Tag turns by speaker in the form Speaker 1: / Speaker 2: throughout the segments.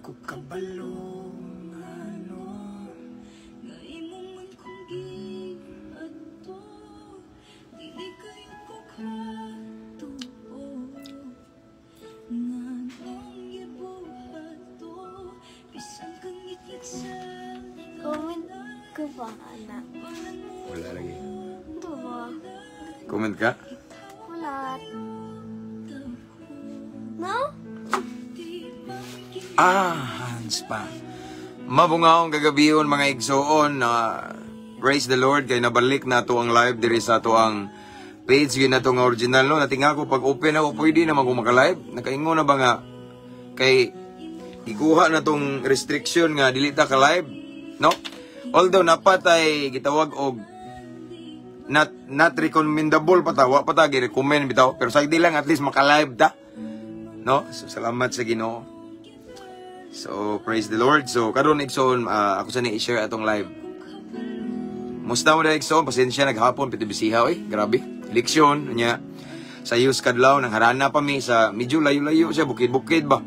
Speaker 1: ko kabalo ano nga imo man kong giadto dili kayo ko katuo nga nung gibuhat to bisan kang ngit-ngit sa
Speaker 2: Comment ko ba, anak?
Speaker 3: Wala lagi.
Speaker 2: Ito ba?
Speaker 3: Comment ka?
Speaker 2: Wala. No?
Speaker 3: Hans pa. Mabungaong gagabiyon mga igsoon na praise the Lord kay nabalik na to ang live diri sa to ang page yun na to nga original no. Nating ako pag open ako pwede na magmaka-live. Nakaingon na ba nga kay ikuha na tong restriction nga dili ta ka live no. Although napatay gitawag og not recommendable patawa patagi recommend bitaw pero sagdi lang at least maka-live ta no. So salamat sa Ginoo. So, praise the Lord. So, karon igsoon, ako sa ni-share atong live. Musta mo na igsoon, pasensya, naghapon, pitibisiha, grabe. Leksyon, niya, sa Yus Kadlaw, nang harana pa mi, sa medyo layo-layo siya, bukid-bukid ba?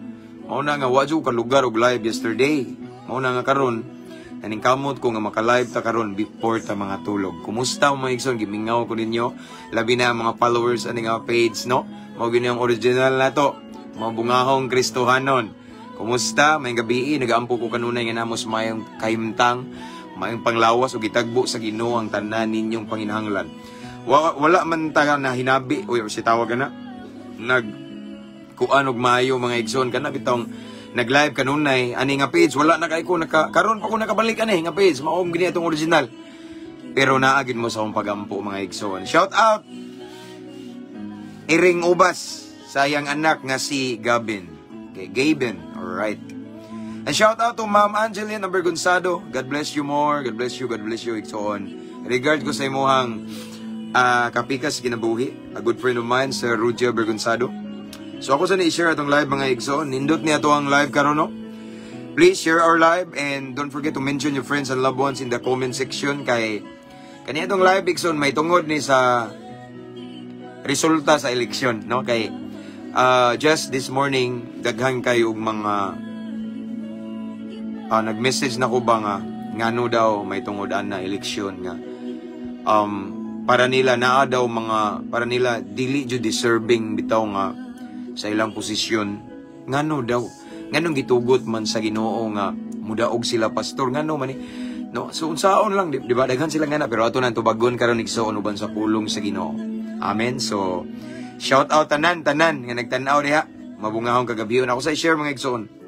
Speaker 3: Mauna nga, wadyo ka lugar og live yesterday. Mauna nga karon, naning kamot ko nga maka-live ta karon before ta mga tulog. Kumusta mo mga igsoon, gimingaw ko ninyo, labi na mga followers, aning mga page, no? Mao gini ang original na to, mga bungahong Kristohanon. Kumusta? May gabi, nagaampo ko kanunay nga namos mayong kahimtang, mayong panglawas o gitagbo sa Ginoo ang tanan ninyong panginahanglan. Wala man ta na hinabi o si tawag na kuan og maayo mga igsoon kana bitong nag-live kanunay ani nga page wala na kay ko karon pa ko nakabalik ani nga page maong gini atong original. Pero naagin mo sa akong pagampo mga igsoon. Shout out Iring Ubas sa iyang anak nga si Gabin. Okay, Gaben. Alright. And shout out to Ma'am Angeline Bergonzado. God bless you more. God bless you. God bless you. Igsoon. Regard ko sa imuhang kapikas kinabuhi. A good friend of mine, Sir Rudia Bergonzado. So ako sa ni-share atong live mga igsoon. Nindot niya to ang live karon no? Please share our live and don't forget to mention your friends and loved ones in the comment section kay kaniya itong live igsoon may tungod ni sa resulta sa eleksyon no kay just this morning, daghan kayo mga nag-message na ko ba nga ngano daw may tungodan na eleksyon nga para nila naa daw para nila dili jud deserving bitaw nga sa ilang posisyon ngano daw nganong gitugot man sa Ginoo nga mudaog sila pastor ngano man no so unsaon lang di ba daghan sila ngana pero ato nang tubagon karon igsoon uban sa pulong sa Ginoo. Amen. So shout out tanan nga nagtan-aw diha. Mabungahong kagabiyon ako sa share mga igsoon.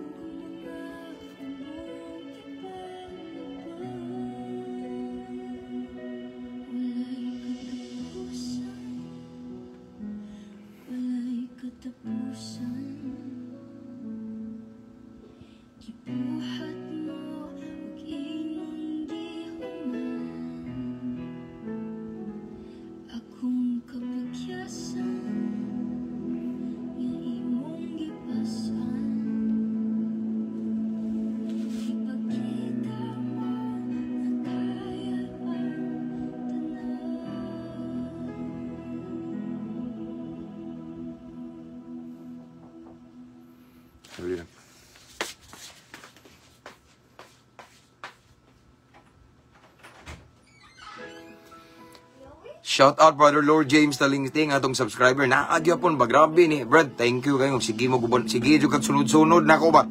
Speaker 3: Shout out Brother Lord James Talingting atong subscriber na agyapon ba grabe ni Brad thank you kayo sige mo gubon sige jud kag sunod-sunod nako ba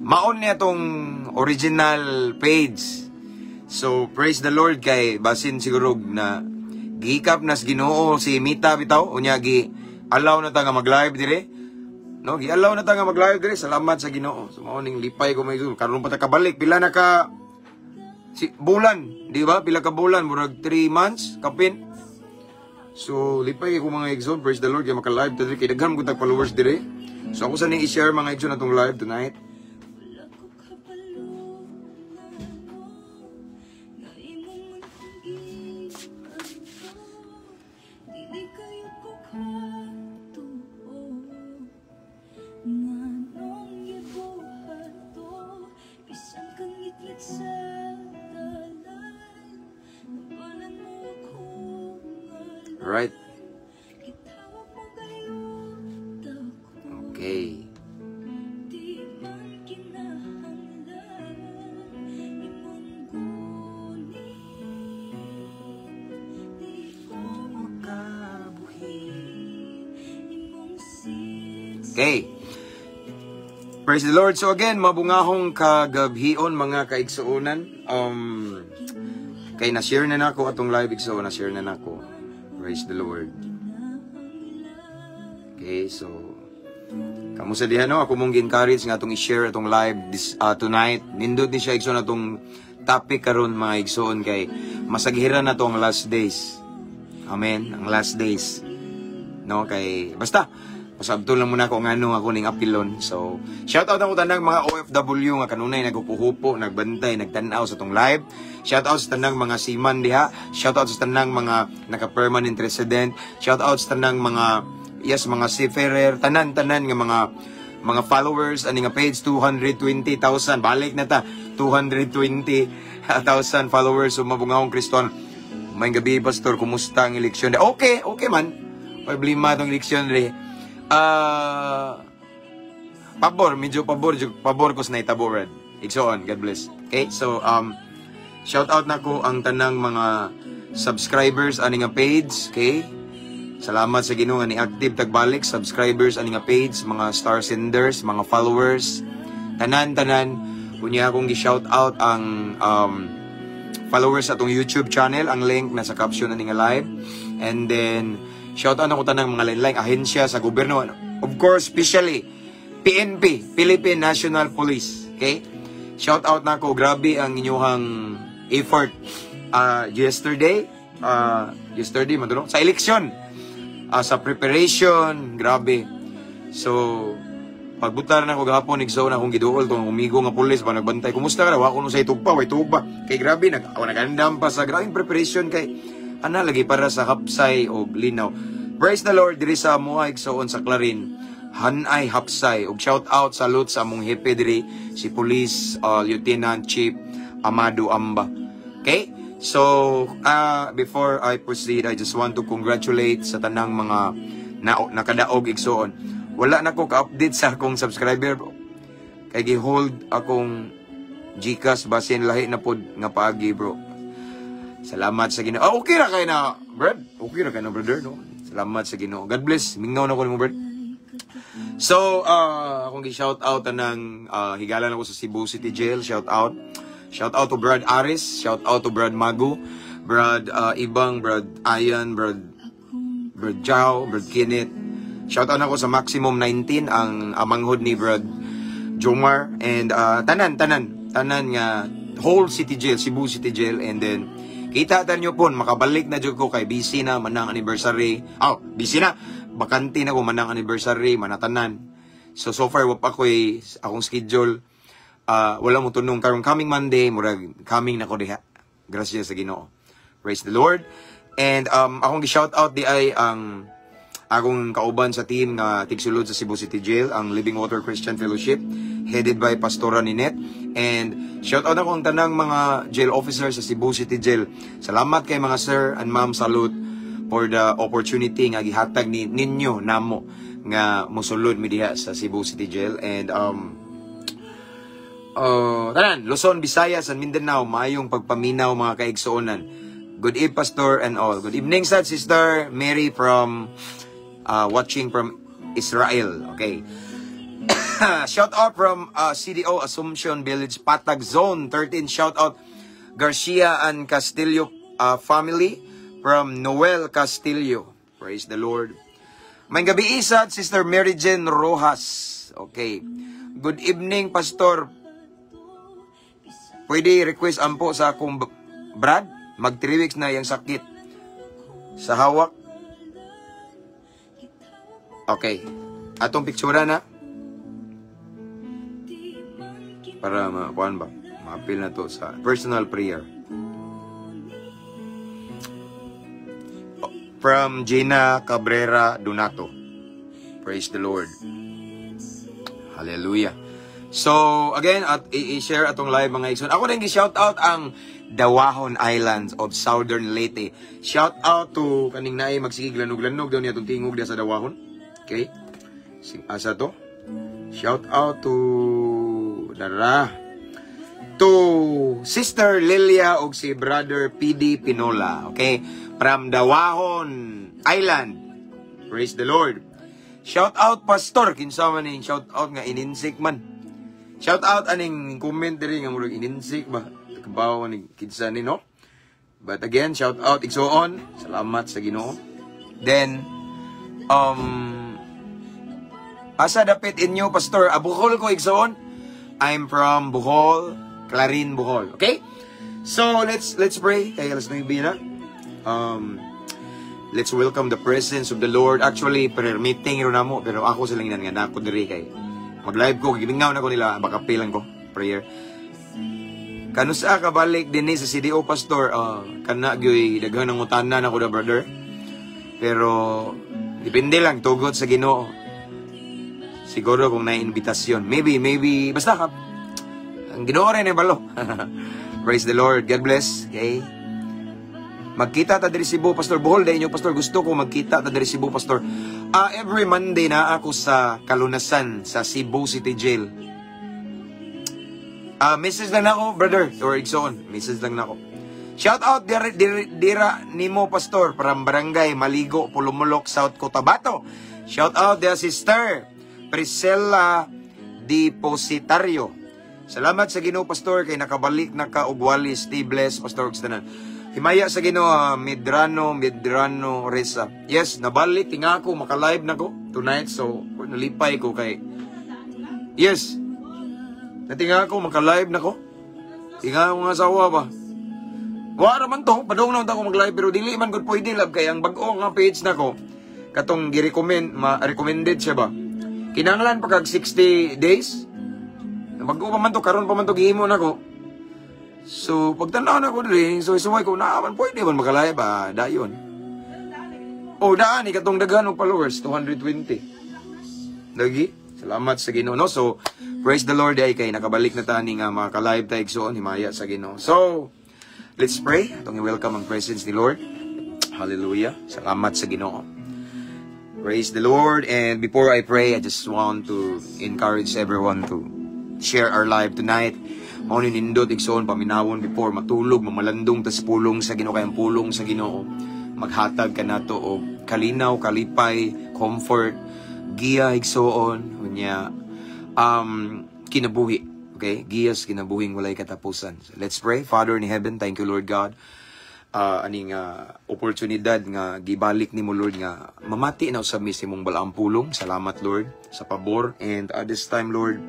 Speaker 3: maon ni atong original page so praise the Lord kay basin siguro na gikap nas Ginoo si Mita bitaw unya gi allow na ta nga mag-live dire no gi allow na ta nga mag-live dire salamat sa Ginoo so mao ning lipay ko may karon pa ta kabalik pila na ka bulan di ba pila ka bulan murag 3 months kapin. So, lipay ko mga igsoon, praise the Lord, kaya maka-live today, kaya daghan ko tag followers dire. So, ako sa i-share mga igsoon na itong live tonight. Right. Okay. Okay. Praise the Lord. So again, mabungahong kagabhion mga kaigsuonan. Kay na-share na nako atong live igsoon, na-share na nako. Praise the Lord. Okay, so kamusta diha no? Ako mong encourage nga atong i-share atong live this tonight. Nindot ni siya igsoon atong topic karon mga igsoon kay masagiran na to ang last days. Amen, ang last days. No, kay basta pasabto lang muna ko ngano ako ning apilon. So, shout out ako tanang mga OFW nga kanunay nagkukuhupo, nagbantay, nagtan-aw sa tong live. Shout out sa tanang mga seaman diha. Shout out sa tanang mga naka-permanent resident. Shout out sa tanang mga mga seafarer, tanan-tanan nga mga followers ani nga page 220,000. Balik na ta 220,000 followers so mabungahong Kriston. May gabi pastor, kumusta ang eleksyon? Okay man. Problema tong eleksyon ri. Medyo pabor ko sa naitaboran. Igsoon, God bless. Okay, so shout out na ko ang tanang mga subscribers ani nga page, okay? Salamat sa Ginoo nga ni active tagbalik subscribers ani nga page, mga star senders, mga followers, tanan kunya akong gi-shout out ang followers sa atong YouTube channel, ang link nasa caption ani nga live. And then shout out ako tanang mga lain-laing ahensya sa gobyerno. Of course, especially PNP, Philippine National Police. Okay? Shout out na ako. Grabe ang inyong effort yesterday, madulong, sa eleksyon. Sa preparation, grabe. So, pagbutar na ako gahapon, nagsaw na akong giduol itong umigo nga pulis ba nagbantay. Kumusta ka na? Wako nung sa itugpa, way tugpa. Kay grabe, nagandam pa sa grabing preparation kay lagi para sa hapsay o linaw. Praise the Lord, diri sa amuha igsoon sa Clarin. Hanay hapsay. Og shout out, salute sa among hepe diri, si Police Lieutenant Chief Amado Amba. Okay? So, before I proceed, I just want to congratulate sa tanang mga nakadaog igsoon. Wala na ko ka-update sa akong subscriber, bro. Kay gi-hold akong GCash basin lahi na pod nga paagi, bro. Salamat sa Ginoo. Okay ra kay na, Brad. Okay ra kay na, brother, no? Salamat sa Ginoo. God bless. Mingaw na ko nimo, Brad. So, akong gi-shout out ng higalan ako sa Cebu City Jail. Shout out. Shout out to Brad Aris. Shout out to Brad Magu. Brad Ibang, Brad Ayan, Brad Jao, Brad Kenneth. Shout out ako sa Maximum 19, ang amanghod ni Brad Jomar. And tanan nga whole City Jail, Cebu City Jail. And then kita nyo po, makabalik na dyan ko kay busy na, manang anniversary. Busy na. Bakante na ko, manang anniversary, manatanan. So far, wap ako akong schedule. Wala mo tunong karong coming Monday, murag coming na ko diha. Gracias sa Ginoo. Praise the Lord. And akong gi-shout out di ay ang akong kauban sa team na tigsulod sa Cebu City Jail, ang Living Water Christian Fellowship, headed by Pastora Ninette. And shout out ako ang tanang mga jail officers sa Cebu City Jail. Salamat kay mga sir and ma'am, salute for the opportunity nga gihatag ninyo namo nga mosulod mi diha sa Cebu City Jail. And Luzon, Visayas, and Mindanao, maayong pagpaminaw mga kaigsuonan. Good evening, Pastor and all. Good evening, sad Sister Mary from watching from Israel. Okay. Shout out from CDO Assumption Village, Patag Zone 13. Shout out Garcia and Castillo family from Noel Castillo. Praise the Lord. May gabi isad, Sister Mary Jane Rojas. Okay. Good evening, Pastor. Pwede request ampo sa akong Brad. Mag 3 weeks na yung sakit sa hawak. Okay. Atong pictura na. Para makuhan ba? Ma-appeal na to sa personal prayer. From Gina Cabrera Donato. Praise the Lord. Hallelujah. So, again, i-share atong live mga igsoon. Ako rin i-shout out ang Dawahon Islands of Southern Leyte. Shout out to kaning naay magsigig lanog-lanog daw niya itong tingog sa Dawahon. Okay? Asa to? Shout out to Sister Lilia og si Brother PD Pinola. Okay? From Dawahon Island. Praise the Lord. Shout out pastor, kinsa man ning shout out nga ininsik man. Shout out aning comment diri nga murag ininsik ba. Kabaw ni kinsa ni no. But again, shout out igsoon. Salamat sa Ginoo. Then asa dapit inyo pastor? Bohol ko igsoon. I'm from Bohol, Clarin, Bohol. Okay? So let's pray. Kay alas 9 na. Let's welcome the presence of the Lord. Actually, prayer meeting ro namo, pero ako silang nga nako diri kay mag-live ko, gimingaw na ko nila, baka pilang ko prayer. Kanusa ka balik dinhi sa CDO pastor? Kana gyoy daghan ng utana na ko da brother. Pero depende lang tugot sa Ginoo. Siguro kung na-invitasyon. Maybe basta ka ang Ginoo rin balo. Praise the Lord. God bless. Okay? Magkita ta diri Cebu, Pastor Bohol, dahil inyo, Pastor, gusto ko magkita ta diri Cebu, Pastor. Every Monday na ako sa Kalunasan, sa Cebu City Jail. Message lang na ako, brother, or igsoon, message lang na ako. Shout out dira nimo, Pastor, from Barangay Maligo, Pulumulok, South Cotabato. Shout out their sister, Priscilla Depositario. Salamat sa Ginoo, Pastor, kay nakabalik na ka og wali. Stay blessed, Pastor Ogstanan. Himaya sa Ginoo, Medrano Reza. Yes, nabalik tinga ako, maka-live na ko tonight, so nalipay ko kay yes. Natinga ako, maka-live na ko. Tinga ako nga asawa ba. Wa raman to, padung na ako mag-live, pero dili man gud pwede lab kay ang bag-o nga page na ko. Katong gi-recommend, recommended siya ba. Kinahanglan pa kag 60 days. Bag-o pa man to, karon pa man to gihimo na ko. So, pagtanaw na ko rin, so isuway ko, naaman, pwede man makalaya ba? Dayon. Daan, ikatong daghan ng followers, 220. Lagi, salamat sa Ginoo, no? So, praise the Lord, ay kay nakabalik na tani nga mga ka-live tayo igsoon, himaya sa Ginoo. So, let's pray. Itong i-welcome ang presence ni Lord. Hallelujah. Salamat sa Ginoo. Praise the Lord. And before I pray, I just want to encourage everyone to share our live tonight. Mao ni nindot igsoon paminawon before matulog mamalandong tas pulong sa Ginoo, kay ang pulong sa Ginoo maghatag kanato og kalinaw, kalipay, comfort, giya igsoon unya kinabuhi. Okay? Giyas kinabuhing walay katapusan. So, let's pray. Father in heaven, thank you Lord God. Aning oportunidad nga gibalik nimo Lord nga mamati na usab mi sa imong balaang pulong. Salamat Lord sa pabor, and at this time Lord,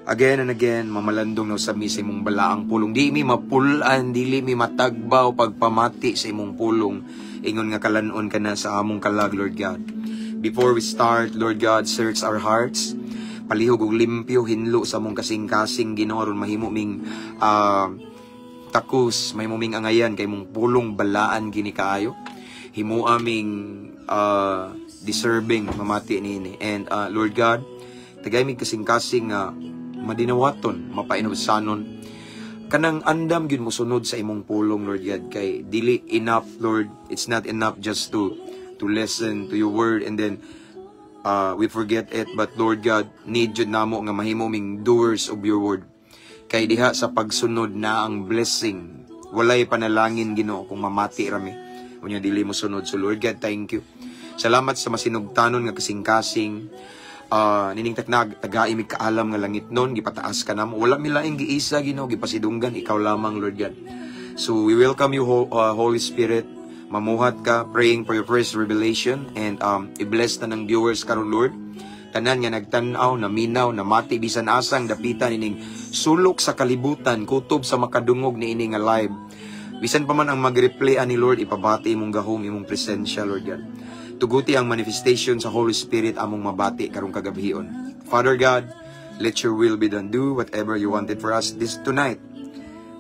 Speaker 3: again and again, mamalandong na sa misa imong balaang pulong. Di mi mapulan, dili mi matagbaw pagpamati sa imong pulong. Ingon nga kalanon ka na sa among kalag, Lord God. Before we start, Lord God, search our hearts. Palihog og limpyo, hinlo sa among kasing-kasing Ginoo, ron mahimo ming takus, mahimo ming angayan kay mong pulong balaan gini kaayo. Himo aming deserving mamati niini. And Lord God, tagay mi kasing-kasing madinawaton, mapainusanon. Kanang andam gyud mo sunod sa imong pulong, Lord God, kay dili enough, Lord. It's not enough just to listen to your word and then we forget it. But Lord God, need jud namo nga mahimo ming doers of your word. Kay diha sa pagsunod na ang blessing. Walay panalangin Ginoo kung mamati rami. Unya dili mo sunod. So Lord God, thank you. Salamat sa masinugtanon nga kasing-kasing. Nining taga-imig kaalam nga langit nun, gipataas ka namo. Wala milaing giisa Ginoo, gipasidunggan ikaw lamang Lord God. So we welcome you Holy Spirit. Mamuhat ka, praying for your first revelation, and i-bless na ng viewers karon Lord. Tanan nga nagtan-aw, naminaw, namati bisan asang dapitan ining sulok sa kalibutan, kutob sa makadungog ni ining nga live. Bisan pa man ang mag-replay ani Lord, ipabati imong gahom, imong presensya Lord God. Tuguti ang manifestation sa Holy Spirit among mabati karong kagabion. Father God, let your will be done. Do whatever you wanted for us this tonight.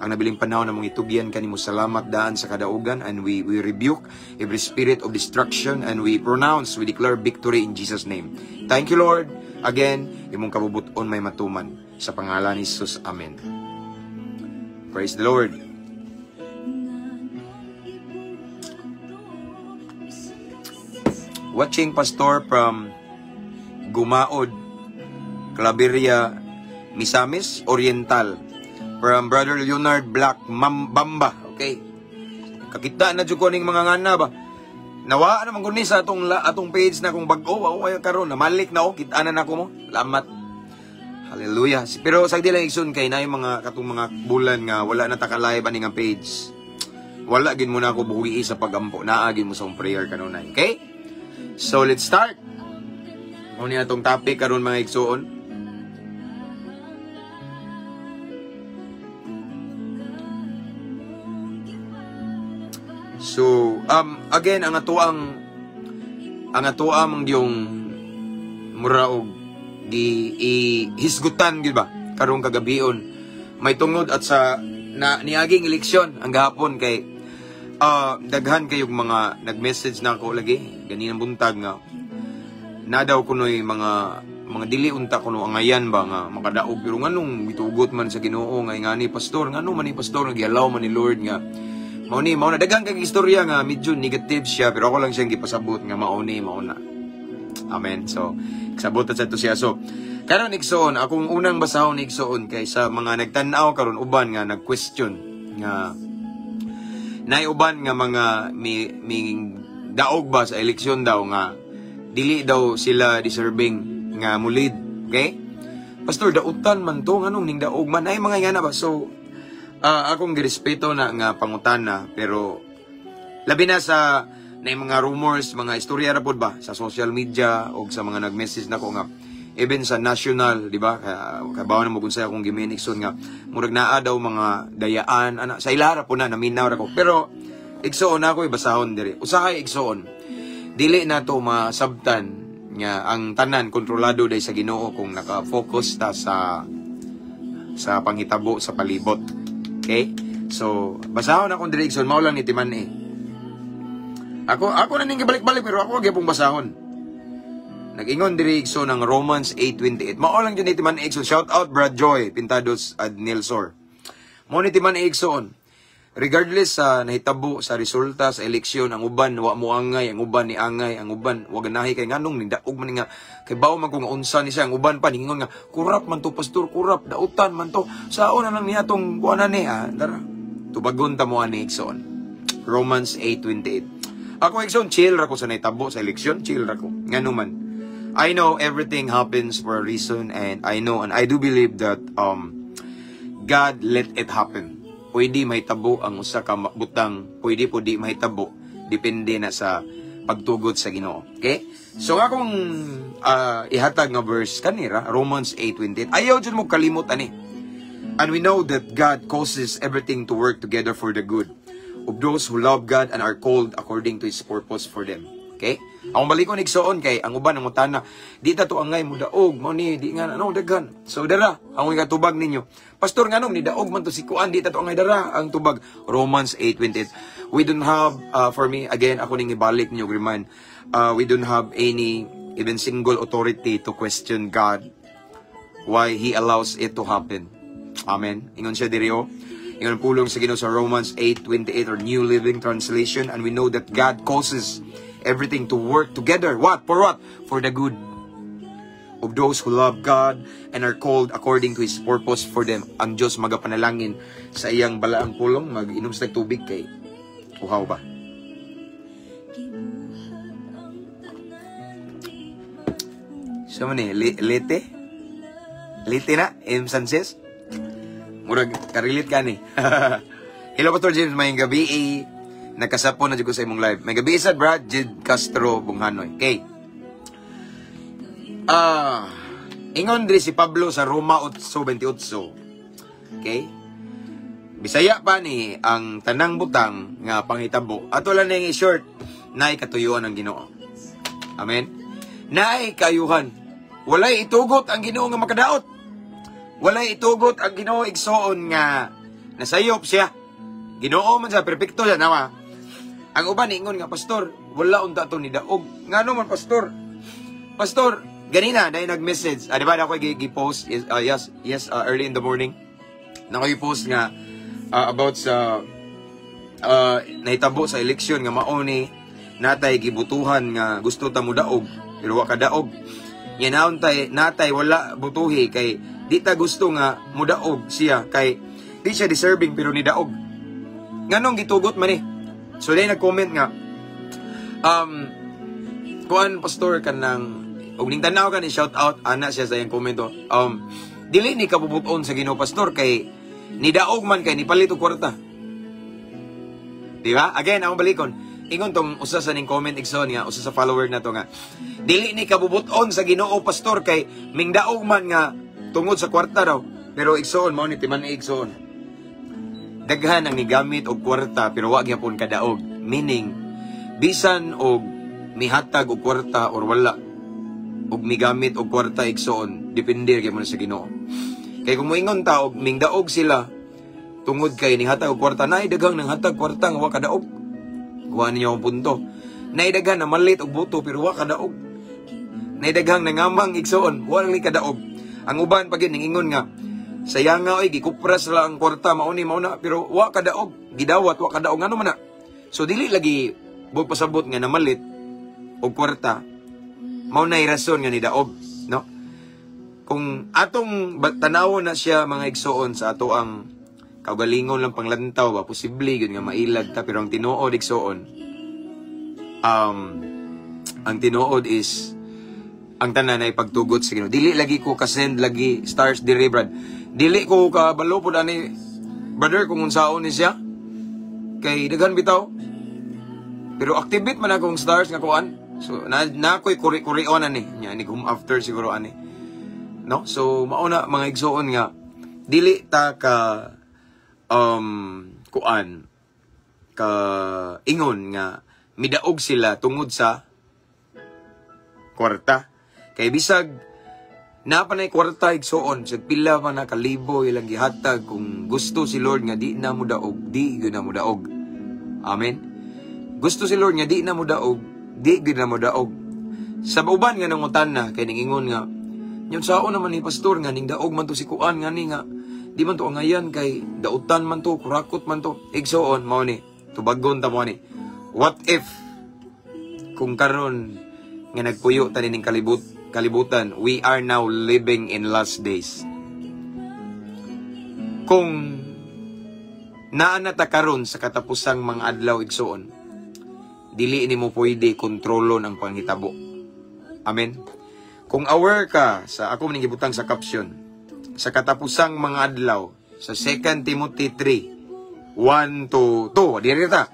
Speaker 3: Ang nabiling panahon na mong itugyan kanimo, salamat daan sa kadaugan, and we rebuke every spirit of destruction, and we declare victory in Jesus' name. Thank you Lord. Again, imong kabubuton may matuman. Sa pangalan ni Jesus. Amen. Praise the Lord. Watching Pastor from Gumaod, Claveria, Misamis Oriental. From Brother Leonard Black Bamba. Okay. Kakita na dyan ko ning mga ngana ba? Nawa naman kundi sa atong page na kung bag-o ako kayo karon namalik na ako kita-anan ako mo. Salamat. Hallelujah. Pero sa di lang igsoon kay na yung mga katong mga bulan nga wala na taka-live ani nga page. Wala gid mo na ako buhi sa pagampo. Naagin mo sa prayer kanunay. Okay? So let's start. Ano ni atong topic karon mga igsoon? So, again, ang atuang yung muraog hisgutan gid ba karong kagabion may tungod at sa niaging eleksyon ang gahapon kay daghan kayong mga nag-message na ako lagi ganinang buntag nga na daw kunoy mga dili unta kuno angayan ba nga makadaog pero nganong mitugot man sa Ginoo nga ngani pastor ngano man ni pastor nagialaw man ni Lord nga mao na daghang kag istorya nga medyo negative siya pero ako lang siyang gipasabot nga mao na. Amen. So, sabot sa to siya. So, karon igsoon akong unang basahon igsoon kay sa mga nagtan-aw karon uban nga nag-question nga uban nga mga ming daog ba sa eleksyon daw nga dili daw sila deserving nga mulid. Okay? Pastor, dautan man to nganong ning daog man ay mga ngana ba? So, akong girespeto na nga pangutana pero labi na sa mga rumors, mga istorya ra pod ba sa social media o sa mga nag-message nako nga even sa national, di ba? Kabaw na mo kun sa akong giminixon nga murag naa daw mga dayaan ana sa ilara po na naminaw ra ko. Pero igsoon ako ibasahon diri. Usahay igsoon. Dili na to masabtan nga ang tanan kontrolado day sa Ginoo kung naka-focus ta sa panghitabo sa palibot. Okay? So, basahon akong direksyon, mao lang ni Timan eh. Ako na ning gibalik-balik pero ako gyapong basahon. Nag-ingon direksyon ng Romans 8:28. Mao lang jud ni Timan Exon. Shout out Brad Joy Pintados ad Nilsor. Mao ni Timan Exon. Regardless sa nahitabo sa resulta sa eleksyon, ang uban wa mo angay, ang uban ni angay, ang uban wa ganahi kay nganong ning daog man nga kay bawo man kung unsa ni siya ang uban pa ningon nga kurap man to pastor, kurap dautan man to. Saon na lang niya tong kuanan ni dara. Tubagon ta mo ani Exon. Romans 8:28. Ako Exon chill ra ko sa nahitabo sa eleksyon, chill ra ko. Ngano man. I know everything happens for a reason and I know and I do believe that God let it happen. Pwede mahitabo ang usa ka butang, pwede po di mahitabo, depende na sa pagtugot sa Ginoo. Okay? So akong ihatag nga verse kanira, Romans 8:28. Ayaw jud mo kalimot ani. And we know that God causes everything to work together for the good of those who love God and are called according to His purpose for them. Okay? Ang balikon igsoon kay ang uban ang utana, di ta to angay mo daog, mo ni di nga ano daghan. So dara, ang tubag ninyo. Pastor nganong ni daog man to si kuan, di ta to angay dara ang tubag. Romans 8:28. We don't have for me again ako ning ibalik niyo remind. We don't have any even single authority to question God why He allows it to happen. Amen. Ingon siya diri o. Ingon pulong sa Ginoo sa Romans 8:28 or New Living Translation, and we know that God causes everything to work together. What? For what? For the good of those who love God and are called according to His purpose for them. Ang Diyos magapanalangin sa iyang balaang pulong, mag-inom sa tubig kay uhaw ba? So man lete? Lete na? M. Sanchez? Murag, karilit ka ni. Hello, Pastor James, may gabi nakasapo na dyan ko sa imong live. May gabi sa Brad Jid Castro Bunghanoy. Okay. Ingon diri si Pablo sa Roma 8:28. Okay. Bisaya pa ni ang tanang butang nga panghitabo. Ato lang ning short naay katuyuan ang Ginoo. Amen. Naay kayuhan. Walay itugot ang Ginoo nga makadaot. Walay itugot ang Ginoo igsoon nga nasayop siya. Ginoo man sa perpekto siya nawa. Ang uban ingon nga pastor, wala unta to ni daog. Ngano man pastor? Pastor, ganina dahil nag-message. Di ba ako gi-post yes early in the morning. Nako i-post nga about sa nahitabo sa eleksyon nga mauni natay gibutuhan nga gusto ta mo daog pero wa ka daog. Yan natay wala butuhi kay di ta gusto nga mo daog siya kay di siya deserving pero ni daog. Nganong gitugot man So, dahil nag-comment nga, Kuan pastor kanang og ning tanaw ka ni shout out ana siya sa iyang komento. Dili ni kabubuton sa Ginoo pastor kay nidaog man kay nipalit og kwarta. Di ba? Again, akong balikon. Ingon tong usa sa ning comment igsoon nga, usa sa follower na to nga. Dili ni kabubuton sa Ginoo pastor kay mingdaog man nga tungod sa kwarta daw. Pero igsoon mao ni timan igsoon. Daghan ang nigamit og kwarta pero wa gyapon kadaog. Meaning bisan og mihatag og kwarta or wala og migamit og kwarta igsoon, depende gyud sa Ginoo. Kay kung moingon ta og mingdaog sila tungod kay nihatag og kwarta, nay daghang nang hatag kwarta nga wa kadaog. Kuha ninyo ang punto. Naidaghan na malit og buto pero wa kadaog. Naidaghang nangamang igsoon, wa lang kadaog. Ang uban pagin ningingon nga sayang nga oy gikupras la ang kwarta mauni mauna pero wa kadaog, gidawat wa kadaog ngano man na. So dili lagi bug pasabot nga namalit og kwarta. Mao nay rason nga nidaog, no? Kung atong tanawon na siya mga igsoon sa ato ang kaugalingon lang panglantaw ba posible gyud nga mailag ta pero ang tinuod igsoon ang tinuod is ang tanan ay pagtugot sa Ginoo. Dili lagi ko ka-send lagi stars dire brad. Dili ko kabalo pud ani brother kung unsaon ni siya kay daghan bitaw. Pero activate man akong stars nga kuan. So na ko'y kuri-kurion ani nya ni gum after siguro ani. No? So mauna mga igsoon nga dili ta ka kuan ka ingon nga midaog sila tungod sa kwarta. Kay bisag napanay kwarta igsoon sa pila pa na kalibo ilang gihatag kung gusto si Lord nga di na mo daog, di gyud na mo daog. Amen. Gusto si Lord nga di na mo daog, di gyud na mo daog. Sa uban nga nangutan na kay ningingon nga nyon sao naman ni pastor nga ning daog man to si kuan nga ni nga di man to angayan kay dautan man to, kurakot man to. Igsoon mao ni, tubagon ta mo ni. What if kung karon nga nagpuyo ta ning kalibutan, we are now living in last days. Kung naana ta karon sa katapusang mga adlaw igsoon, dili nimo pwede kontrolon ang panghitabo. Amen. Kung aware ka sa ako ning gibutang sa caption, sa katapusang mga adlaw sa 2 Timothy 3 1 to 2 diri ta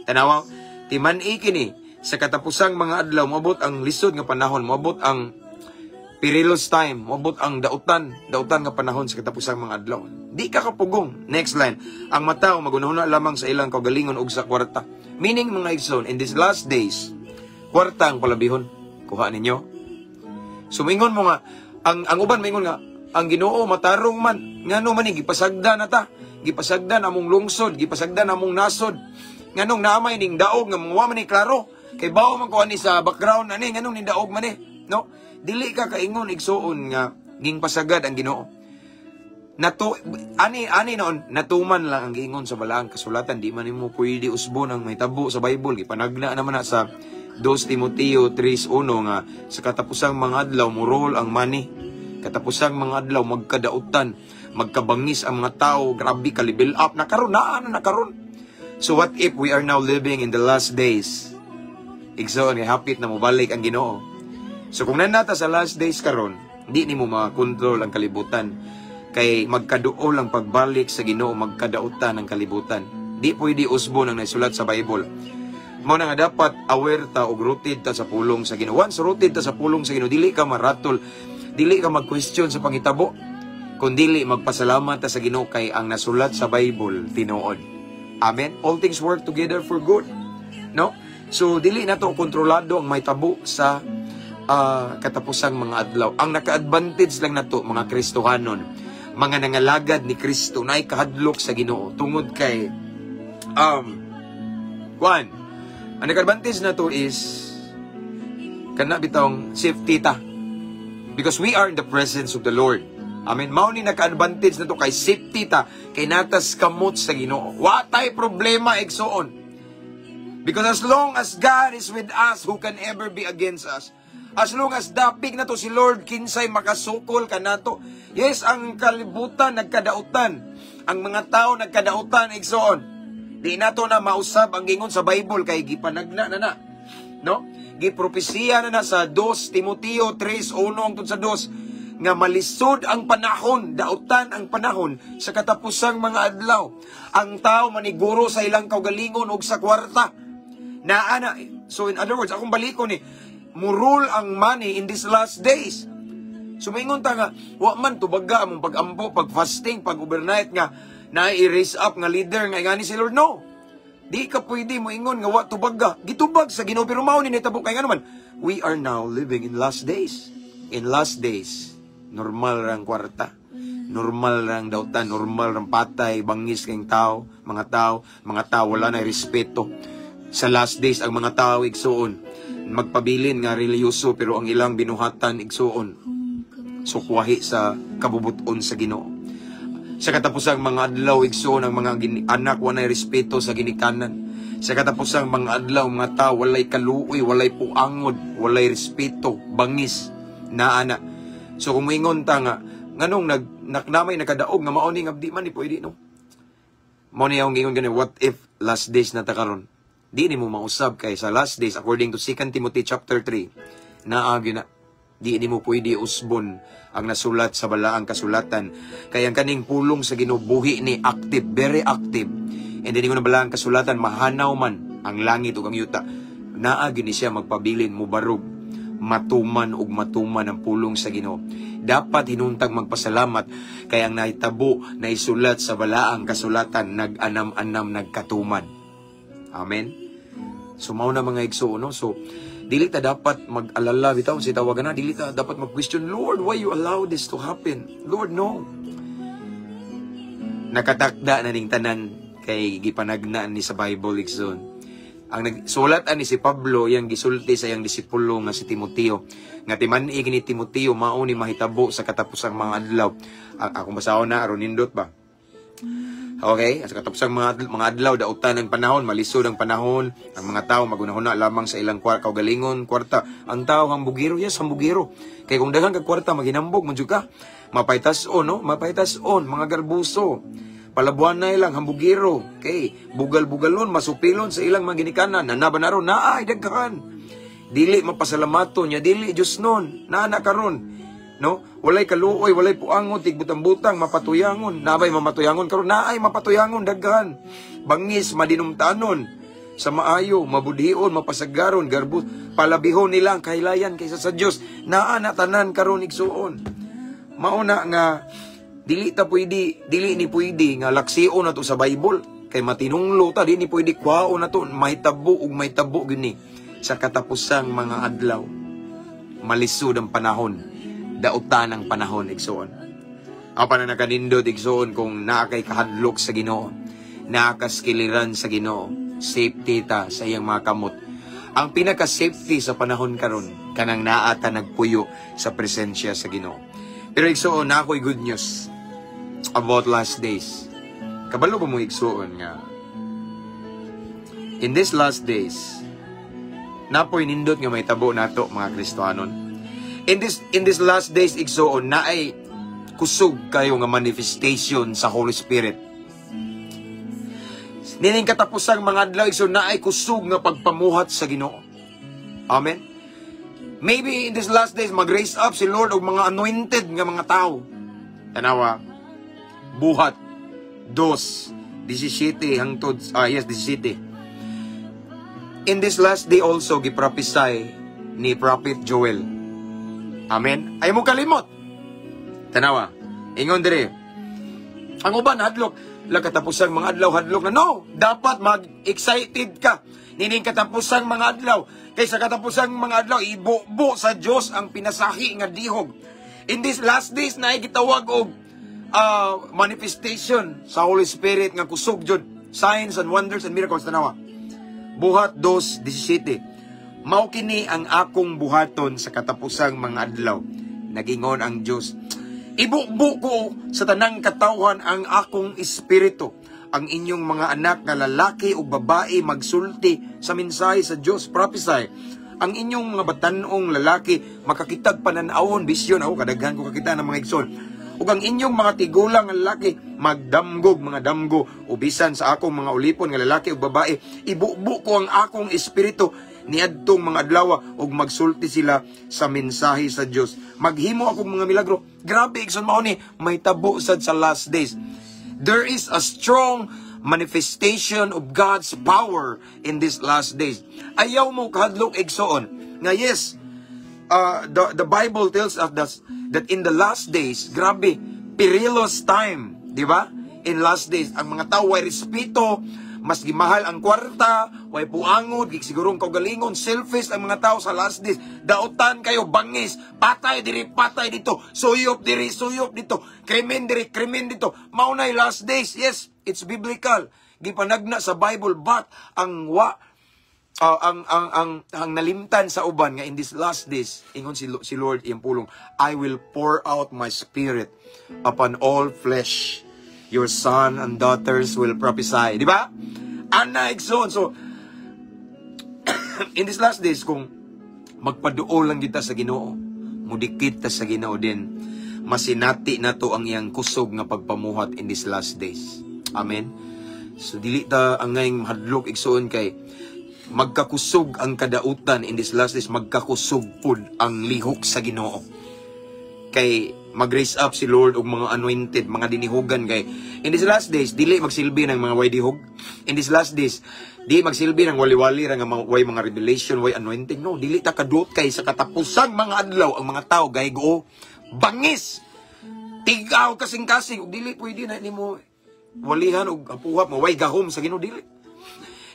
Speaker 3: tanawa timan-i kini sa katapusang mga adlaw moabot ang lisod nga panahon, moabot ang perilous time, moabot ang dautan nga panahon sa katapusang mga adlaw. Di ka kapugong. Next line, ang matao magunahuna lamang sa ilang kaugalingon ug sa kwarta. Meaning mga igsoon, in these last days kwarta ang palabihon. Kuha ninyo. Sumingon mo nga ang uban maingon nga ang Ginoo matarong man ngano man gipasagda na ta, gipasagda among lungsod, gipasagda among nasod, nganong naamay ning daog nga mga man ni klaro kay bawo man ko ani sa background ani nganong ning daog man no, dili ka kaingon igsuon nga ging pasagad ang Ginoo. Nato ani noon natuman lang ang giingon sa balaang kasulatan, di man nimo pwede usbon ang may tabo sa Bible. Gipanagna naman na sa 2 Timoteo 3:1 nga sa katapusang mga adlaw murol ang mani. Katapusang mga adlaw magkadautan, magkabangis ang mga tao, grabe ka level up na karon. So what if we are now living in the last days? Igsoon nga hapit na mobalik ang Ginoo. So kung nanata sa last days karon, di nimo makontrol ang kalibutan. Kay magkaduol ang pagbalik sa Ginoo, magkadautan ang kalibutan. Di pwede usbon ang naisulat sa Bible. Mao na nga dapat aware ta og rooted ta sa pulong sa Ginoo. Once rooted ta sa pulong sa Ginoo, dili ka maratol, dili ka mag-question sa pangitabo, kundi magpasalamat ta sa Ginoo kay ang nasulat sa Bible tinuod. Amen. All things work together for good. No? So dili nato kontrolado ang may tabo sa katapusang mga adlaw. Ang naka-advantage lang nato mga Kristohanon, mga nangalagad ni Kristo na ikahadlok sa Ginoo tungod kay ang naka-advantage nato is kana bitong safety ta. Because we are in the presence of the Lord. Amen. Mao ni naka-advantage na to kay safety ta, kay natas kamot sa Ginoo. Wa tay problema igsoon. Because as long as God is with us, who can ever be against us? As long as dapig na to si Lord, kinsay makasukol ka na to. Yes, ang kalibutan nagkadautan. Ang mga tao nagkadautan igsoon. Di na to na mausab ang gingon sa Bible kay gipanagna na. No? Gipropesiya na sa 2 Timoteo 3:1 hangtod sa 2 nga malisod ang panahon, dautan ang panahon sa katapusang mga adlaw. Ang tao maniguro sa ilang kaugalingon ug sa kwarta. Naana, so in other words, akong balikon ni murul ang money in these last days. So maingon ta nga, wa man tubaga among pag-ampo, pag-fasting, pag-overnight nga na-i-raise up nga leader nga ingani si Lord. No. Di ka pwede mo ingon nga wa tubaga. Gitubag sa Ginoo pero mao ni nitabo kay nga naman. We are now living in last days. In last days, normal rang kwarta. Normal rang dautan, normal rang patay, bangis kayong tao, mga tao wala na respeto. Sa last days ang mga tao igsuon magpabilin nga reliyoso pero ang ilang binuhatan igsuon sukwahi sa kabubuton sa Ginoo. Sa katapusang mga adlaw igsuon ang mga anak walay respeto sa ginikanan. Sa katapusang mga adlaw mga tao walay kaluoy, walay puangod, walay respeto, bangis na ana. So kung moingon ta nga nganong naknamay nakadaog nga mao ni abdi man ni pwede no. Mao ni ang ingon gani, what if last days na ta karon? Di ni mo mausab kay sa last days according to 2 Timothy chapter 3 naagi na di ni mo pwede usbon ang nasulat sa balaang kasulatan kay ang kaning pulong sa Ginoo buhi ni active, very active, and then ingon na balaang kasulatan mahanaw man ang langit ug ang yuta naagi ni siya magpabilin mubarog matuman ug matuman ang pulong sa Ginoo. Dapat hinuntag magpasalamat kay ang nahitabo na isulat sa balaang kasulatan nag-anam-anam nagkatuman. Amen. So mao na mga igsuon no. So dili ta dapat mag-alala bitaw si tawagan na, dili ta dapat mag-question, Lord, why you allow this to happen? Lord, no. Nakatakda na ning tanan kay gipanagnaan ni sa Bible igsoon. Ang nagsulat ani si Pablo yang gisulti sa iyang disipulo nga si Timoteo. Nga timan-i ni Timoteo mao ni mahitabo sa katapusang mga adlaw. Akong basahon na aron nindot ba. Okay, sa katapusang mga adlaw, dautan ang panahon, malisod ang panahon, ang mga tao magunahuna lamang sa ilang kaugalingon, kwarta. Ang tao hambugiro, yes, hambugiro. Kaya kung daghang kag kwarta, maginambog, mo ka, mapaytas-on, no? Mapaytas-on, mga garbuso. Palabuan na ilang, hambugiro. Okay, bugal-bugalon, masupilon sa ilang mga ginikanan, nanaban na ron, naay, daghan. Dili mapasalamato niya, dili, Diyos nun, naana karon. No? Walay kaluoy, walay puangon, tigbutang-butang, mapatuyangon. Nabay mamatuyangon karon, naay mapatuyangon daghan. Bangis madinumtanon sa maayo, mabudhion, mapasagaron, garbus, palabihon nilang kahilayan kaysa sa Dios. Naa na tanan karon igsuon. Mauna nga dili ni pwede nga laksion nato sa Bible. Kay matinunglo ta, di ni pwede kwaon nato mahitabo ug mahitabo gini sa katapusang mga adlaw. Malisod ang panahon. Dautan ang panahon, igsoon. Apa na nakanindot, igsoon, kung nakay kahadlok sa Ginoo, nakaskiliran sa Ginoo, safety ta sa iyang mga kamot. Ang pinaka-safety sa panahon karon kanang naata nagpuyo sa presensya sa Ginoo. Pero igsoon, na ako'y good news about last days. Kabalo ba mo igsoon nga? In these last days, napoy nindot nga may tabo nato mga Kristohanon. In this last days, igsoon, na ay kusog kayo nga manifestation sa Holy Spirit. Nining katapusang mga adlaw, igsoon, na ay kusog nga pagpamuhat sa Ginoo. Amen? Maybe in this last days, mag-raise up si Lord og mga anointed nga mga tao. Tanawa, buhat, 2:17 hangtod, 17. In this last day also, giprophesy ni Prophet Joel. Amen. Ay mo kalimot. Tanawa. Ingon dire. Ang uban hadlok, la katapusang mga adlaw hadlok na no, dapat mag-excited ka. Nining katapusang mga adlaw, kaysa katapusang mga adlaw ibubo sa Dios ang pinasahi nga dihog. In these last days na gitawag og manifestation sa Holy Spirit nga kusog jud, signs and wonders and miracles. Tanawa. Buhat 2:17. Mao kini ang akong buhaton sa katapusang mga adlaw. Nagingon ang Dios, ibubo ko sa tanang katawhan ang akong espiritu. Ang inyong mga anak na lalaki o babae magsulti sa mensahe sa Dios, prophesy. Ang inyong mga batanong lalaki makakitag pananawon, bisyon. Ako kadaghan ko kakita ng mga igsoon. ug ang inyong mga tigulang nga lalaki magdamgog mga damgo ubisan sa akong mga ulipon nga lalaki ug babae. Ibubo ko ang akong espiritu niadtong mga adlaw ug magsulti sila sa mensahe sa Dios. Maghimo akong mga milagro. Grabe igsoon mao ni may tabo sad sa last days. There is a strong manifestation of God's power in these last days. Ayaw mo kahadlok igsoon nga yes, the Bible tells us that in the last days, grabe, perilous time, di ba? In last days, ang mga tao way respeto, mas gimahal ang kwarta, way puangod, sigurong kaugalingon, selfish ang mga tao sa last days. Dautan kayo, bangis, patay diri, patay dito, suyop diri, suyop dito, krimen diri, krimen dito. Maunay last days, yes, it's biblical. Gipanagna sa Bible, but ang nalimtan sa uban nga in these last days, ingon si Lord iyang pulong, I will pour out my spirit upon all flesh. Your son and daughters will prophesy. Di ba? Ana igsoon. So, in these last days, kung magpaduol lang kita sa Ginoo, mudikit ta sa Ginoo din, masinati na to ang iyang kusog nga pagpamuhat in these last days. Amen? So, dili ta ang ngayong hadlok igsoon kay magkakusog ang kadautan in this last days, magkakusog pud ang lihok sa Ginoo. Kay mag-raise up si Lord og mga anointed, mga dinihugan kay in these last days dili magsilbi ng mga way dihog. In these last days di magsilbi ng wali-wali ra nga way mga revelation, way anointing. No, dili ta kadot kay sa katapusang mga adlaw ang mga tao gaygo bangis. Tigaw kasing-kasing ug dili pwede na nimo walihan og apuhap mo way gahom sa Ginoo dili.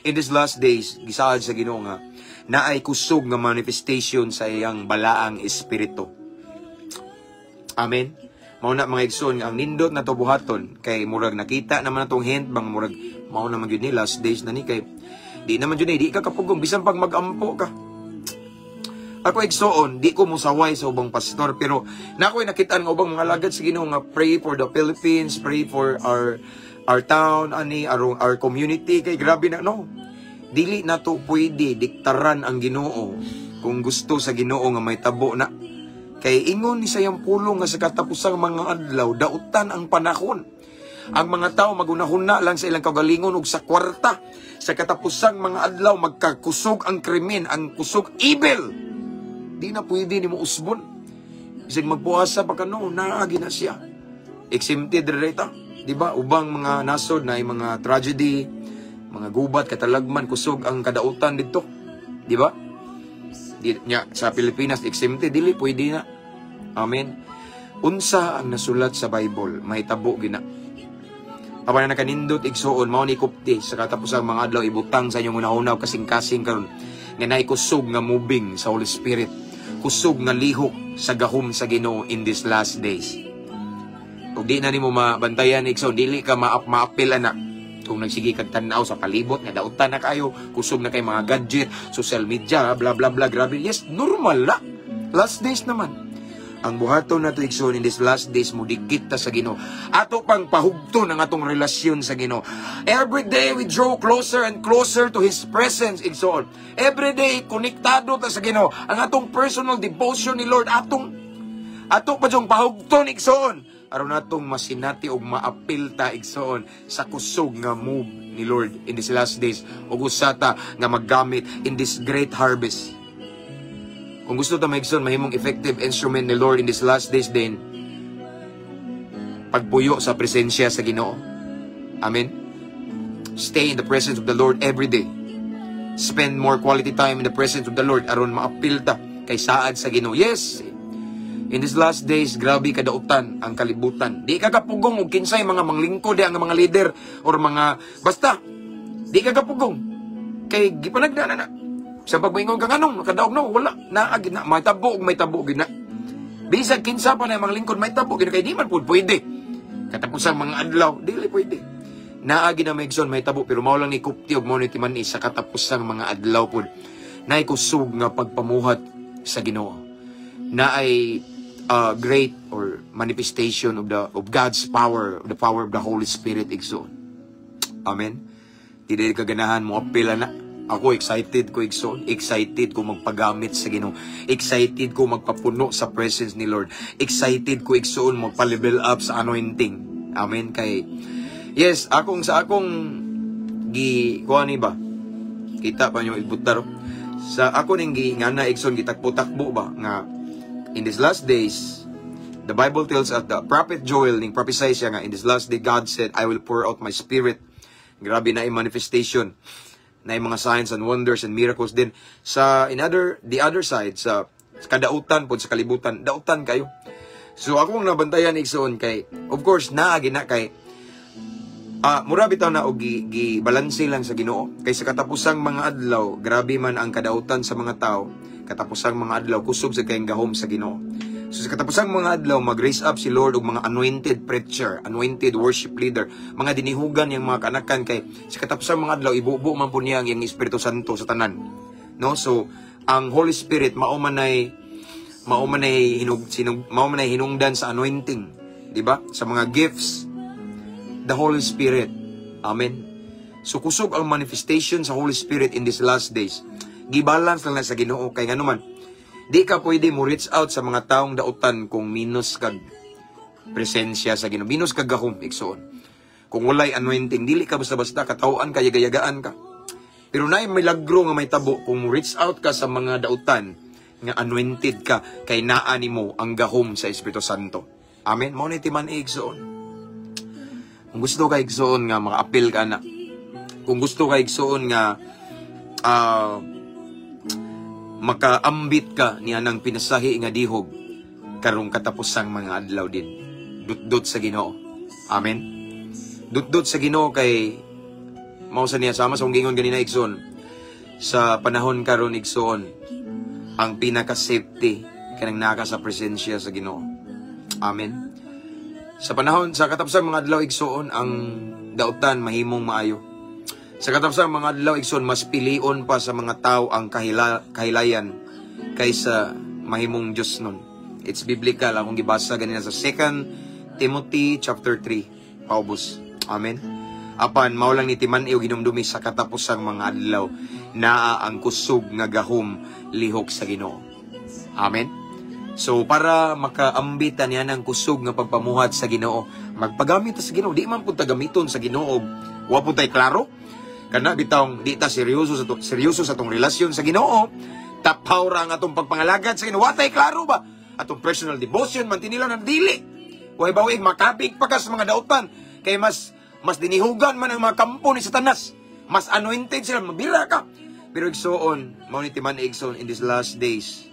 Speaker 3: In these last days, gisaad sa Ginoo nga naay kusog nga manifestation sa iyang balaang espiritu. Amen. Mao na mga igsoon nga ang nindot na to buhaton kay murag nakita naman natong hint bang murag mao naman gyud ni last days na ni kay di naman gyud di ka kapugong bisan pag magampo ka. Ako igsoon, di ko musaway sa ubang pastor pero nakoy nakita nga ubang mga lagad sa Ginoo nga pray for the Philippines, pray for our town, our community, kay grabe na, no. Dili na to pwede diktaran ang Ginoo kung gusto sa Ginoo nga may tabo na. Kay ingon ni sayang pulong nga sa katapusang mga adlaw, dautan ang panahon. Ang mga tao magunahuna lang sa ilang kagalingon ug sa kwarta. Sa katapusang mga adlaw, magkakusog ang krimen, ang kusog evil. Di na pwede ni mo usbon. Bisag magpuasa pa kano, naagi na siya. Exempted reta. Diba, ubang mga nasod na ay mga tragedy, mga gubat, katalagman, kusog ang kadautan dito. Diba? Sa Pilipinas, exempted, dili, pwede na. Amen. Unsa ang nasulat sa Bible, may tabo gina. Apan na nakanindot, igsoon, mao ni kupti, sa katapusang mga adlaw, ibutang sa inyong unahunaw, kasing-kasing karon nga naay kusog nga moving sa Holy Spirit, kusog nga lihok sa gahom sa Ginoo in these last days. Kung di na ni mo mabantayan, igsoon, dili ka maapil anak. Kung nagsige kag tanaw sa palibot, nga dautan na kayo, kusog na kay mga gadget, social media, bla bla bla, grabe. Yes, normal na. Last days naman. Ang buhaton na ito, igsoon, in these last days, mudikit ta sa Ginoo. Ato pang pahugto ng atong relasyon sa Ginoo. Every day, we draw closer and closer to His presence, igsoon. Every day, konektado ta sa Ginoo. Ang atong personal devotion ni Lord, atong pa diyong pahugto, igsoon. Aron natong masinati og maapil ta igsoon sa kusog nga move ni Lord in these last days ug usata nga maggamit in this great harvest. Kung gusto ta maigsoon mahimong effective instrument ni Lord in these last days din, pagpuyo sa presensya sa Ginoo. Amen. Stay in the presence of the Lord every day. Spend more quality time in the presence of the Lord aron maapil ta kay saad sa Ginoo. Yes. In these last days, grabe kadautan ang kalibutan. Di ka kapugong og kinsay mga manglingkod ang mga leader or mga basta. Di ka kapugong. Kay gipanagdana na. Sa pagmoingon ka nganong nakadaog no, wala naagi na may tabo gina. Bisag kinsa pa na mga lingkod may tabo gina kay di man pud pwede. Katapos ang mga adlaw, dili pwede. Naagi na maigsoon may tabo pero mao lang ni kupti og mao ni timan sa katapusang mga adlaw pud. Naay kusog nga pagpamuhat sa Ginoo. Naay great or manifestation of God's power, the power of the Holy Spirit igsoon. Amen. Di dili kaganahan mo apil na. Ako excited ko igsoon, excited ko magpagamit sa Ginoo, excited ko magpapuno sa presence ni Lord, excited ko igsoon magpa-level up sa anointing. Amen. Kay yes, akong kuha ni ba? Kita pa niyo ibutaro. Sa ako ning ngana igsoon gitakbo-takbo ba nga in these last days, the Bible tells us, the prophet Joel ning prophesy siya nga in this last day God said, I will pour out my spirit. Grabe na yung manifestation na yung mga signs and wonders and miracles din sa the other side, sa kadautan po, sa kalibutan, dautan kayo. So akong nabantayan igsoon kay, of course, naagi na kay mura bitaw na og gibalanse lang sa Ginoo. Kay sa katapusang mga adlaw, grabe man ang kadautan sa mga tao. Katapusang mga adlaw, kusog sa kayong gahom sa Ginoo. So sa katapusang mga adlaw, mag-raise up si Lord og mga anointed preacher, anointed worship leader, mga dinihugan yung mga kanakan kay sa katapusang mga adlaw, ibubo man po niya ang Espiritu Santo sa tanan. No? So, ang Holy Spirit, maumanay hinungdan sa anointing. Diba? Sa mga gifts, the Holy Spirit. Amen. So, kusog ang manifestation sa Holy Spirit in these last days. Gibalance lang sa Ginoo kay nga naman di ka pwede mo reach out sa mga taong dautan kung minus kag presensya sa Ginoo, minus kag gahom igsoon. Kung walay anointing, dili ka basta-basta katawaan ka, yagayagaan ka. Pero naay milagro nga may tabo kung mo reach out ka sa mga dautan nga anointed ka kay naa nimo ang gahom sa Espiritu Santo. Amen. Mao ni timan igsoon. Kung gusto ka igsoon nga maka-appeal ka na. Kung gusto ka igsoon nga makaambit ka niya ng pinasahi nga dihog karong katapusang mga adlaw din. Dutdot sa Ginoo. Amen. Dutdot sa Ginoo kay mausa niya sama sa gingon ganina igsoon. Sa panahon karon igsoon, ang pinaka-safety kanang naka sa presensya sa Ginoo. Amen. Sa panahon sa katapusang mga adlaw igsoon, ang dautan mahimong maayo. Sa katapusang mga adlaw igsoon, mas pilion pa sa mga tao ang kahilayan kaysa mahimong Diyos nun. It's biblical. Akong gibasa ganina sa 2 Timothy chapter 3. Paubos. Amen. Apan, maulang ni Timan iyo ginumdumi sa katapusang mga adlaw naa ang kusog nga gahom lihok sa Ginoo. Amen. So, para makaambitan niya ng kusog nga pagpamuhat sa Ginoo, magpagamit sa Ginoo. Di man punta gamiton sa Ginoo. Wa po tayo klaro. Kana bitawng di ta seryoso sa tong relasyon sa Ginoo, tapaw ra ang atong pagpangalagad sa Ginoo. Watay klaro ba? Atong personal devotion man tinilaw ng dili. Way bawig makapig pa ka sa mga dautan kay mas dinihugan man ang mga kampo ni Satanas. Mas anointed sila, mabira ka. Pero igsoon, mao ni timan igsoon in these last days,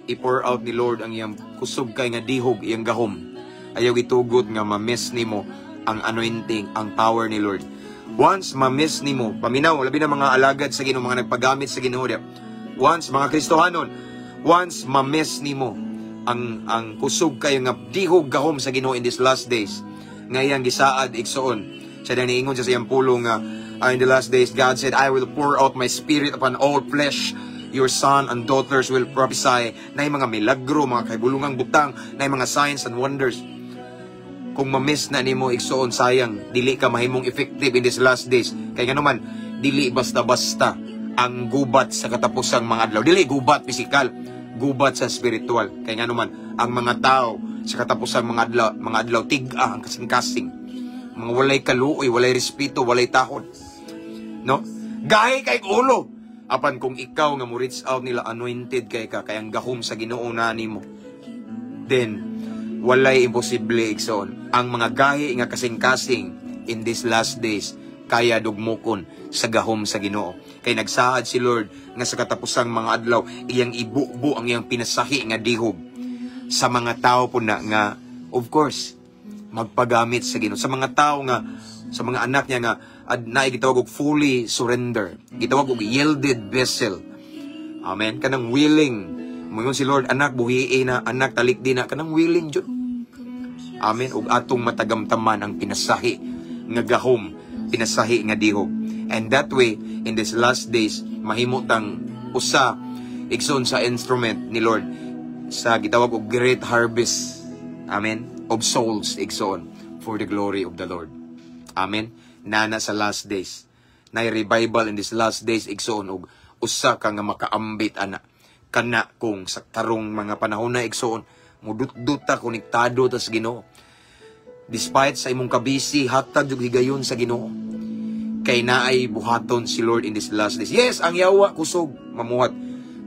Speaker 3: i-pour out ni Lord ang iyang kusog kay nga dihog, iyang gahom. Ayaw itugot nga ma-miss nimo ang anointing, ang power ni Lord. Once ma-miss nimo, paminaw, labi na mga alagad sa Ginoo, mga nagpagamit sa Ginoo. Once, mga Kristohanon, once ma-miss nimo ang kusog kayo nga dihog gahom sa Ginoo in these last days, ngayang gisaad igsoon. Siya dang niingon sa siyang pulong nga, in the last days, God said, I will pour out my spirit upon all flesh. Your son and daughters will prophesy. Na mga milagro, mga kaibulungang butang, na mga signs and wonders. Kung ma-miss na nimo igsoon, sayang, dili ka mahimong effective in these last days. Kaya nga naman, dili basta-basta ang gubat sa katapusang mga adlaw. Dili gubat physical, gubat sa spiritual. Kaya nga naman, ang mga tao sa katapusang mga adlaw tiga ang kasing-kasing. Mga walay kaluoy, walay respeto, walay tahon. No? Gahi kay ulo. Apan kung ikaw nga mo reach out nila, anointed kay ka, kayang gahom sa Ginoo na nimo, then walay imposible igsoon. Ang mga gahi nga kasing-kasing in these last days kaya dugmokon sa gahom sa Ginoo. Kay nagsaad si Lord nga sa katapusang mga adlaw iyang ibubo ang iyang pinasahi nga dihog sa mga tao po na nga, of course, magpagamit sa Ginoo. Sa mga tao nga, sa mga anak niya nga na gitawag og fully surrender, gitawag og yielded vessel. Amen. Kanang willing. Moingon si Lord, anak buhiin na, anak talikdi na, kanang willing jud. Amen. Ug atong matagamtaman ang pinasahi nga gahom, pinasahi nga dihog. And that way, in these last days, mahimutang usa igsoon sa instrument ni Lord sa gitawag og great harvest. Amen. Of souls igsoon for the glory of the Lord. Amen. Nana sa last days. na revival in these last days igsoon og usa ka nga makaambit ana kana kung sa karong mga panahon na igsoon mudut-dut ta konektado ta sa Ginoo. Despite sa imong kabisi hatag jud higayon sa Ginoo. Kay naay buhaton si Lord in these last days. Yes, ang yawa kusog mamuhat.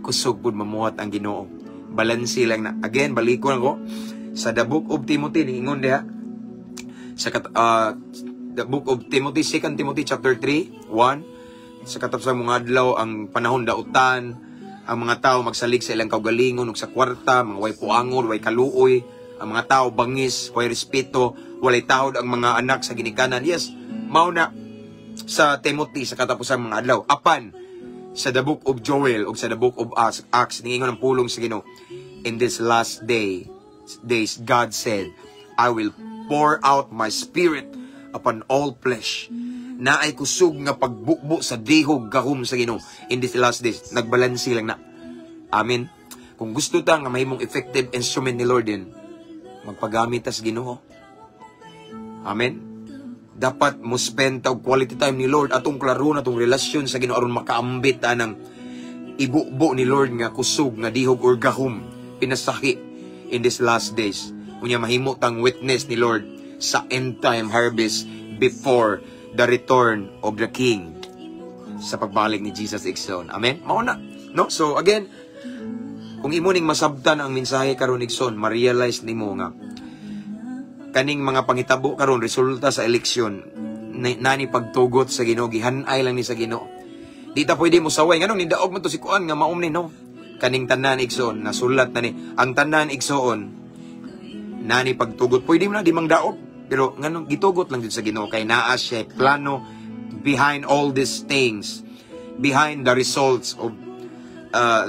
Speaker 3: Kusog pud mamuhat ang Ginoo. Balanse lang na. Again, balikon ko sa the book of Timothy ningon diha sa the book of Timothy, 2 Timothy chapter 3, 1. Sa katapusang mga adlaw, ang panahon dautan, ang mga tao magsalig sa ilang kaugalingon ug sa kwarta, mga way puangol, way kaluoy, ang mga tao bangis, way respeto, walay tahod ang mga anak sa ginikanan. Yes, mao na sa Timothy sa katapusang mga adlaw. Apan sa the book of Joel ug sa the book of Acts ningon ang pulong sa Ginoo. In this last days, God said, I will pour out my spirit upon all flesh. Na ay kusog nga pagbukbo sa dihog gahom sa Ginoo in these last days. Nagbalansi lang na. Amen. Kung gusto ta nga mahimong effective instrument ni Lord din, magpagamit ta sa Ginoo. Amen. Dapat mo spend ta og quality time ni Lord atong klaro na atong relasyon sa Ginoo aron makaambit ta ng ibukbo ni Lord nga kusog nga dihog or gahom pinasahi in these last days. Unya mahimo tang witness ni Lord sa end time harvest before the return of the King sa pagbalik ni Jesus igsoon. Amen? Mauna. No? So again, kung imo ning masabtan ang mensahe karon igsoon, ma-realize nimo nga kaning mga pangitabo karon resulta sa eleksyon nani pagtugot sa Ginoo, gihan-ay lang ni sa Ginoo. Di ta pwede mo saway nganong nidaog man to si kuan nga maum ni no. Kaning tanan igsoon nasulat na ni ang tanan igsoon nani pagtugot pwede mo na di mang daog. Pero nganong gitugot lang dito sa Ginoo kay naa siya plano behind all these things, behind the results of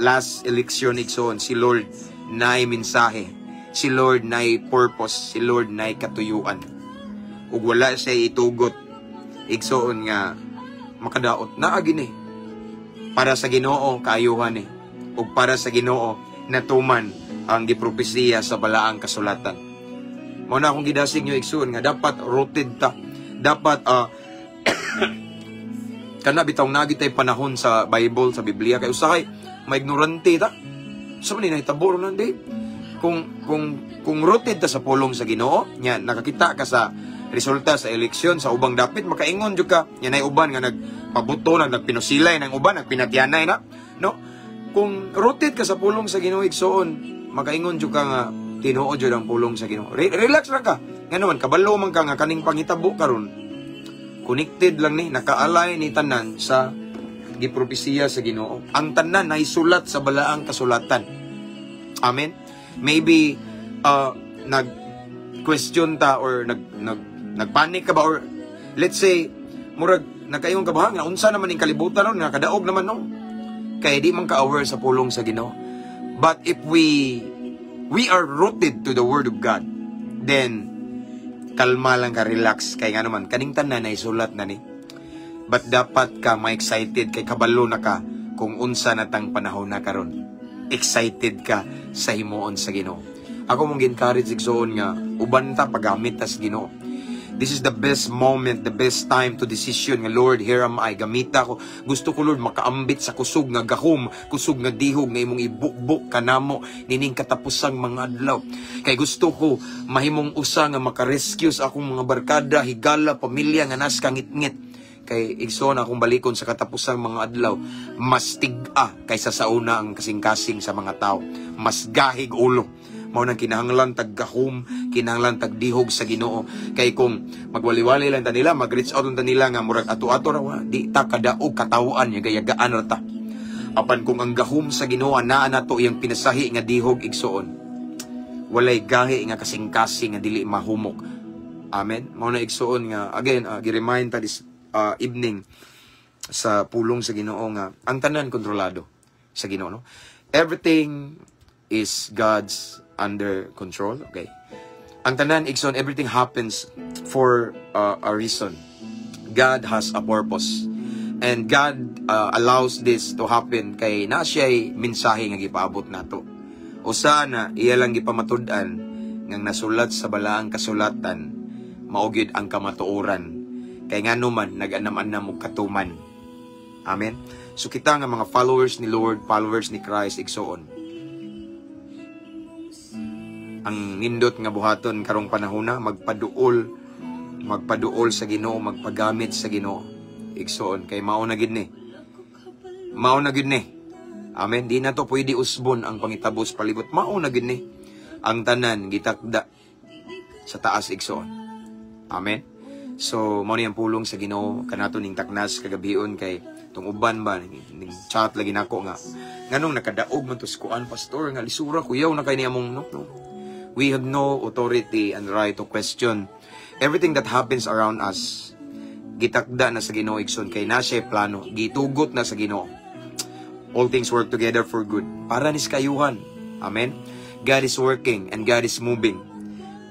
Speaker 3: last election igsoon. Si Lord naay mensahe, si Lord naay purpose, si Lord naay katuyuan. Ug wala siya itugot igsoon nga makadaot naa gini para sa Ginoo kaayuhan ug para sa Ginoo natuman ang gipropesiya sa balaang kasulatan. Mao na akong gidasig nyo igsoon nga dapat rooted ta. Dapat kana bitaw nagitay panahon sa Bible, sa Biblia kay usahay maignorante ta. So man nahitabo ron di. Kung rooted ta sa pulong sa Ginoo, nya nakakita ka sa resulta sa eleksyon sa ubang dapit makaingon jud ka. Nya nay uban nga nagpabuto nagpinusilay nang uban nagpinatyanay na, no? Kung rooted ka sa pulong sa Ginoo igsoon, makaingon jud ka nga tinuod jud ang pulong sa Ginoo. Relax ra ka. Ngano man kabalo man ka nga kaning panghitabo karon. Connected lang ni nakaalay ni tanan sa gipropesiya sa Ginoo. Ang tanan ay sulat sa balaang kasulatan. Amen. Maybe nag-question ta or nagpanic ka ba or let's say murag nagkayong kabahan nga unsa naman ning kalibutan ron nga kadaog naman no. Kay di man ka-aware sa pulong sa Ginoo. But if we are rooted to the Word of God, then kalma lang ka, relax kay nga naman kaning tanan ay sulat na ni. But dapat ka ma-excited kay kabalo na ka kung unsa natang panahon na karon. Excited ka sa himuon sa Ginoo. Ako mong encourage igsoon nga uban ta pagamit ta sa Ginoo. This is the best moment, the best time to decision nga Lord, here am I, gamita ko. Gusto ko Lord makaambit sa kusog nga gahom, kusog nga dihog nga imong ibukbuk kanamo nining katapusang mga adlaw. Kay gusto ko mahimong usa nga makarescue sa akong mga barkada, higala, pamilya nga nas kangit-ngit. Kay igsoon akong balikon sa katapusang mga adlaw, mas tig-a kaysa sa una ang kasing-kasing sa mga tao. Mas gahig ulo. Mao nang kinahanglan tag gahom, kinahanglan tag dihog sa Ginoo. Kay kung magwaliwali lang ta nila, mag-reach out lang ta nila nga murag ato-ato ra di ta kadaog katawaan yaga-yagaan ra ta. Apan kung ang gahom sa Ginoo naa nato iyang pinasahi nga dihog igsoon, walay gahi nga kasing-kasing nga dili mahumok. Amen. Mao na igsoon nga again gi-remind ta this evening sa pulong sa Ginoo nga ang tanan kontrolado sa Ginoo, no? Everything is God's under control. Okay. Ang tanan igsoon, everything happens for a reason. God has a purpose. And God allows this to happen kay na siya'y mensahe nga gipaabot nato. Usa na iya lang gipamatud-an nga nasulat sa balaang kasulatan, mao gyud ang kamatuoran. Kay nga naman, nag-anam-anam og katuman. Amen? So kita nga mga followers ni Lord, followers ni Christ, igsoon. Ang nindot nga buhaton karong panahona, magpaduol sa Ginoo, magpagamit sa Ginoo. Igsoon, kay mao na gid ni. Mao na gid ni. Amen? Di na to pwede usbon ang pangitabos palibot. Mao na gid ni. Ang tanan, gitakda sa taas, igsoon. Amen? So, mao ni ang pulong sa Ginoo kanato ning taknas kagabion kay tong uban ba ning chat lagi nako nga nganong nakadaog man to skuan pastor nga lisura kuyaw na kay ni among no. We have no authority and right to question everything that happens around us. Gitakda na sa Ginoo igsoon kay na siya plano, gitugot na sa Ginoo. All things work together for good para ni kayuhan. Amen. God is working and God is moving.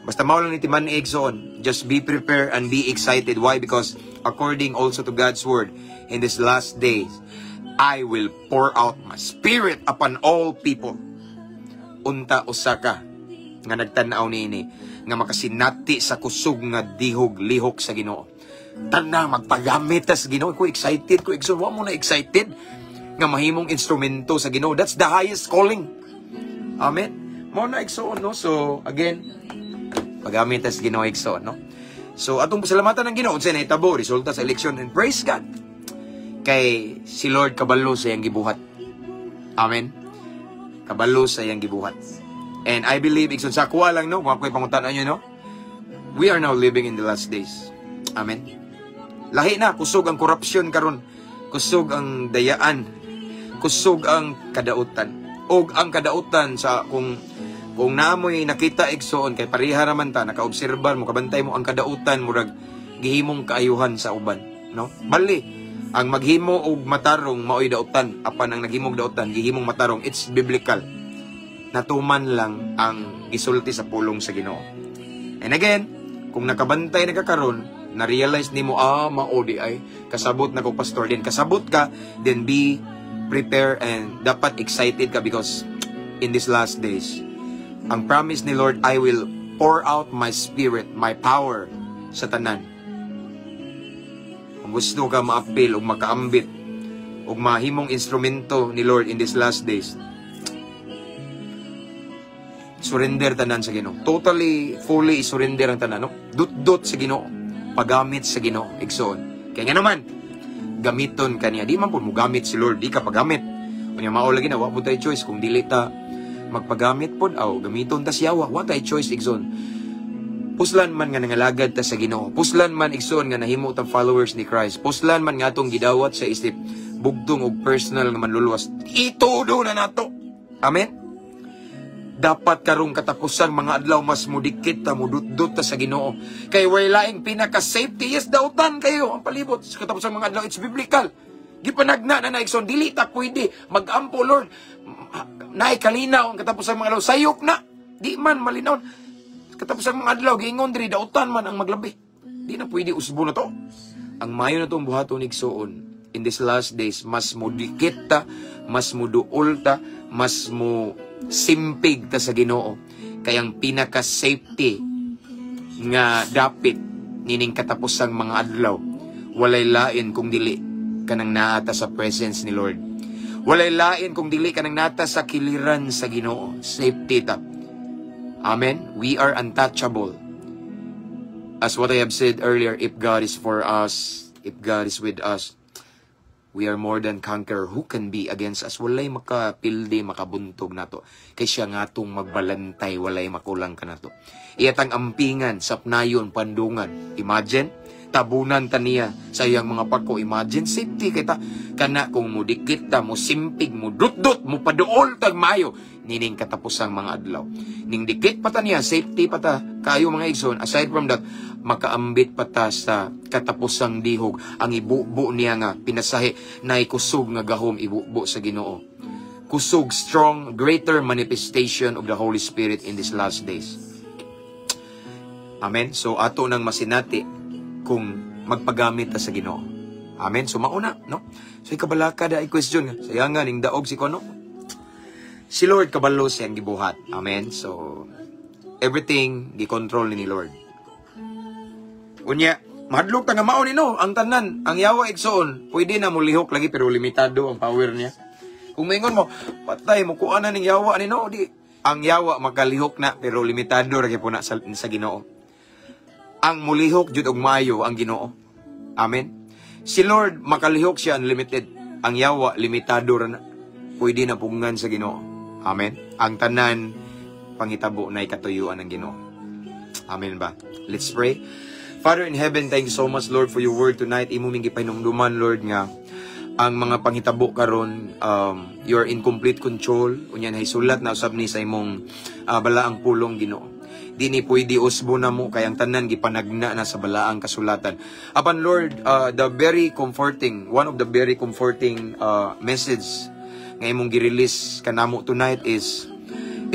Speaker 3: Basta mao lang ni timan ni igsoon, just be prepared and be excited. Why? Because according also to God's word, in this last days, I will pour out my spirit upon all people. Unta usaka nga nagtan-aw niini nga makasinati sa kusog nga dihog lihok sa Ginoo. Tana magpagamit sa Ginoo. Ko excited ko igsoon, wa mo na excited nga mahimong instrumento sa Ginoo. That's the highest calling. Amen. Mo na igsoon no. So again, pagamit sa Ginoo igsoon no. So atong pasalamatan ng Ginoo unsay nahitabo resulta sa eleksyon, and praise God. Kay si Lord kabalo sa iyang gibuhat. Amen. Kabalo sa iyang gibuhat. And I believe igsoon sa kuha lang no, kung ako'y pangutan-an nyo no. We are now living in the last days. Amen. Lahi na kusog ang korupsyon karon. Kusog ang dayaan. Kusog ang kadautan. Og ang kadautan sa kung naamoy nakita igsoon kay pareha raman ta nakaobserbar mo kabantay mo ang kadautan murag gihimong kaayuhan sa uban no. Bali ang maghimo og matarong maoy dautan, apan ang naghimog dautan gihimong matarong. It's biblical. Natuman lang ang gisulti sa pulong sa Ginoo. And again, kung nakabantay nagkakaron, na-realize nimo maodi ay kasabot na ko pastor, din kasabot ka, then be prepare and dapat excited ka because in these last days, ang promise ni Lord, I will pour out my spirit, my power sa tanan. Kung gusto ka maapil o makaambit o mahimong instrumento ni Lord in these last days, surrender tanan sa Ginoo. Totally, fully surrender ang tanan. No? Dut-dut sa Ginoo. Pagamit sa Ginoo. Igsoon. Kaya nga naman, gamiton kaniya. Di man po mo gamit si Lord. Di ka pagamit. Kanya mao lagi na, wala po tayo choice. Kung dili ta magpagamit po, gamiton ta siya, wala tayo choice, igsoon. Puslan man nga nangalagad ta sa Ginoo. Puslan man, igsoon, nga nahimot ang followers ni Christ. Puslan man nga itong gidawat sa isip, bugtong o personal nga manluluwas. Itudo na nato. Amen? Dapat karong katapusan mga adlaw mas mudikit ta, mudut-dut ta sa Ginoo. Kay walaing pinaka-safety, yes, dautan kayo ang palibot sa katapusan mga adlaw. It's biblical. Gipanagna na naigsoon, dili ta pwede mag-ampo, Lord. Naay kalinaw ang katapusan mga adlaw. Sayop na. Di man malinaw. Katapusan mga adlaw, giingon diri dautan man ang maglabi. Di na pwede usbo na to. Ang mayo na tong buhaton igsoon in these last days, mas mudikit ta, mas muduol ta, mas mo simpig ta sa Ginoo. Kay ang pinaka-safety nga dapit nining katapusang mga adlaw, walay lain kung dili kanang naata sa presence ni Lord. Walay lain kung dili kanang naata sa kiliran sa Ginoo. Safety ta. Amen. We are untouchable. As what I have said earlier, if God is for us, if God is with us, we are more than conqueror. Who can be against us? Walay makapildi, makabuntog na to. Kay siya nga itong magbalantay, walay makulang ka na to. Iyatang ampingan, sapnayon, pandungan. Imagine, tabunan ta niya sa iyang mga pako. Imagine, safety kita. Kana kung mudikit ta, mo simpig, mo dut-dut, mo paduol tag mayo. Nining katapusang mga adlaw. Ning dikit pa ta niya, safety pa ta. Kayo mga igsoon, aside from that, makaambit pa ta sa katapusang dihog. Ang ibubo niya nga, pinasahi na ikusog nga gahom ibubo sa Ginoo. Kusog, strong, greater manifestation of the Holy Spirit in these last days. Amen? So, ato nang masinati kung magpagamit ta sa Ginoo. Amen? So, mauna, no? So, ikabalaka da i-question nga. Sayangan, ning daog si Kono. Si Lord kabalo siyang gibuhat. Amen? So, everything, gi-control ni Lord. Unya, Mahadlok ta nga mao nino ang tanan, ang yawa igsoon, pwede na mo lihok lagi pero limitado ang power niya. Kung maingon mo, patay mo kuana ning yawa nino, di ang yawa makalihok na pero limitado ra gyud na sa Ginoo. Ang mulihok jud og maayo ang Ginoo. Amen. Si Lord makalihok siya unlimited. Ang yawa limitado ra na. Pwede na pungan sa Ginoo. Amen. Ang tanan panghitabo na ikatuyuan ng Ginoo. Amen ba? Let's pray. Father in heaven, thank you so much, Lord, for your word tonight. Imo ming gipahinumduman, Lord, nga ang mga panghitabo karon, you're in complete control. Unyan hay sulat na usab ni sa imong balaang pulong, Ginoo. Di ni pwede usbo na mo kay ang tanan gipanagna na sa balaang kasulatan. Apan Lord, one of the very comforting message nga imong gi-release kanamo tonight is,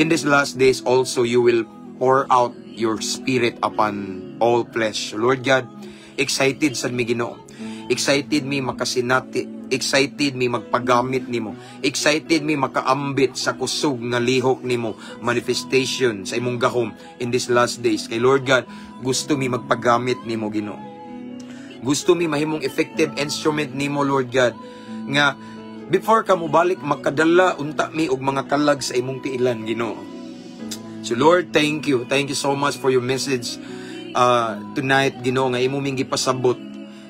Speaker 3: in these last days also you will pour out your spirit upon all flesh. Lord God, excited sad mi Ginoo. Excited mi makasinati, excited mi magpagamit nimo. Excited mi makaambit sa kusog nga lihok nimo, manifestation sa imong gahom in these last days. Kay Lord God, gusto mi magpagamit nimo Ginoo. Gusto mi mahimong effective instrument nimo Lord God, nga before ka mo balik makadala unta mi og mga kalag sa imong tiilan Ginoo. So Lord, thank you. Thank you so much for your message tonight, Ginoo, nga imo ming gipasabot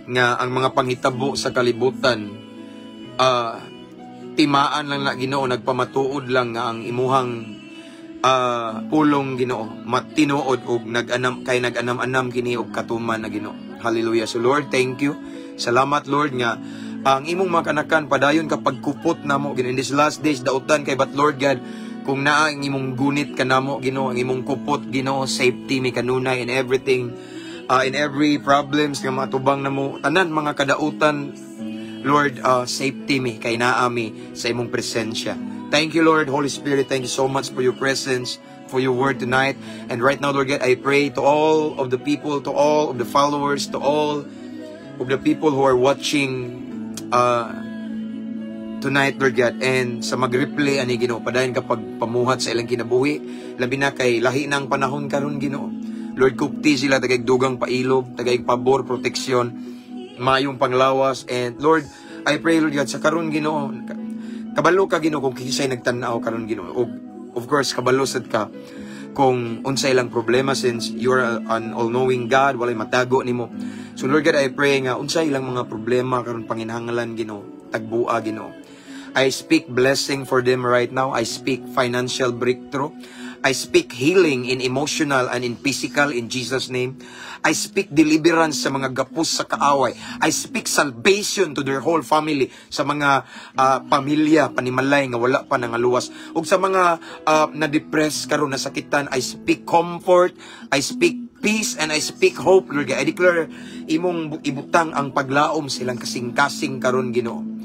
Speaker 3: nga ang mga panghitabo sa kalibutan timaan lang na Ginoo, nagpamatuod lang nga ang imuhang pulong Ginoo matinuod og nag-anam-anam kini og katuman na Ginoo. Hallelujah. So Lord, thank you. Salamat Lord nga ang imong mga kanakan padayon kapag kupot namo Ginoo in these last days dautan kay but Lord God, kung naa ang imong gunit kanamo Ginoo, ang imong kupot Ginoo, safety mi kanunay in everything, in every problems nga matubang namo, tanan mga kadautan Lord, safety mi kay naa mi sa imong presensya. Thank you Lord, Holy Spirit, thank you so much for your presence, for your word tonight. And right now Lord God, I pray to all of the people, to all of the followers, to all of the people who are watching tonight, Lord God, and sa mag-replay ani Ginoo, padayon kapag pamuhat sa ilang kinabuhi, labi na kay lahi ng panahon karon Ginoo. Lord, kupti sila tagay dugang pailog, tagay pabor, proteksyon, mayong panglawas, and Lord, I pray Lord God sa karon Ginoo, kabalo ka Ginoo kung kisay nagtan-aw karon Ginoo. Of course, kabalo sad ka kung unsay lang problema since you're an all-knowing God, walay matago nimo. So Lord God, I pray nga unsay lang mga problema karon panginahanglan Ginoo, tagbua Ginoo. I speak blessing for them right now. I speak financial breakthrough. I speak healing in emotional and in physical in Jesus' name. I speak deliverance sa mga gapos sa kaaway. I speak salvation to their whole family, sa mga pamilya, panimalay nga wala pa nangaluwas. Ug sa mga na-depressed karon nasakitan, I speak comfort, I speak peace, and I speak hope, Lord. I declare imong ibutang ang paglaom silang kasing-kasing karon Ginoo.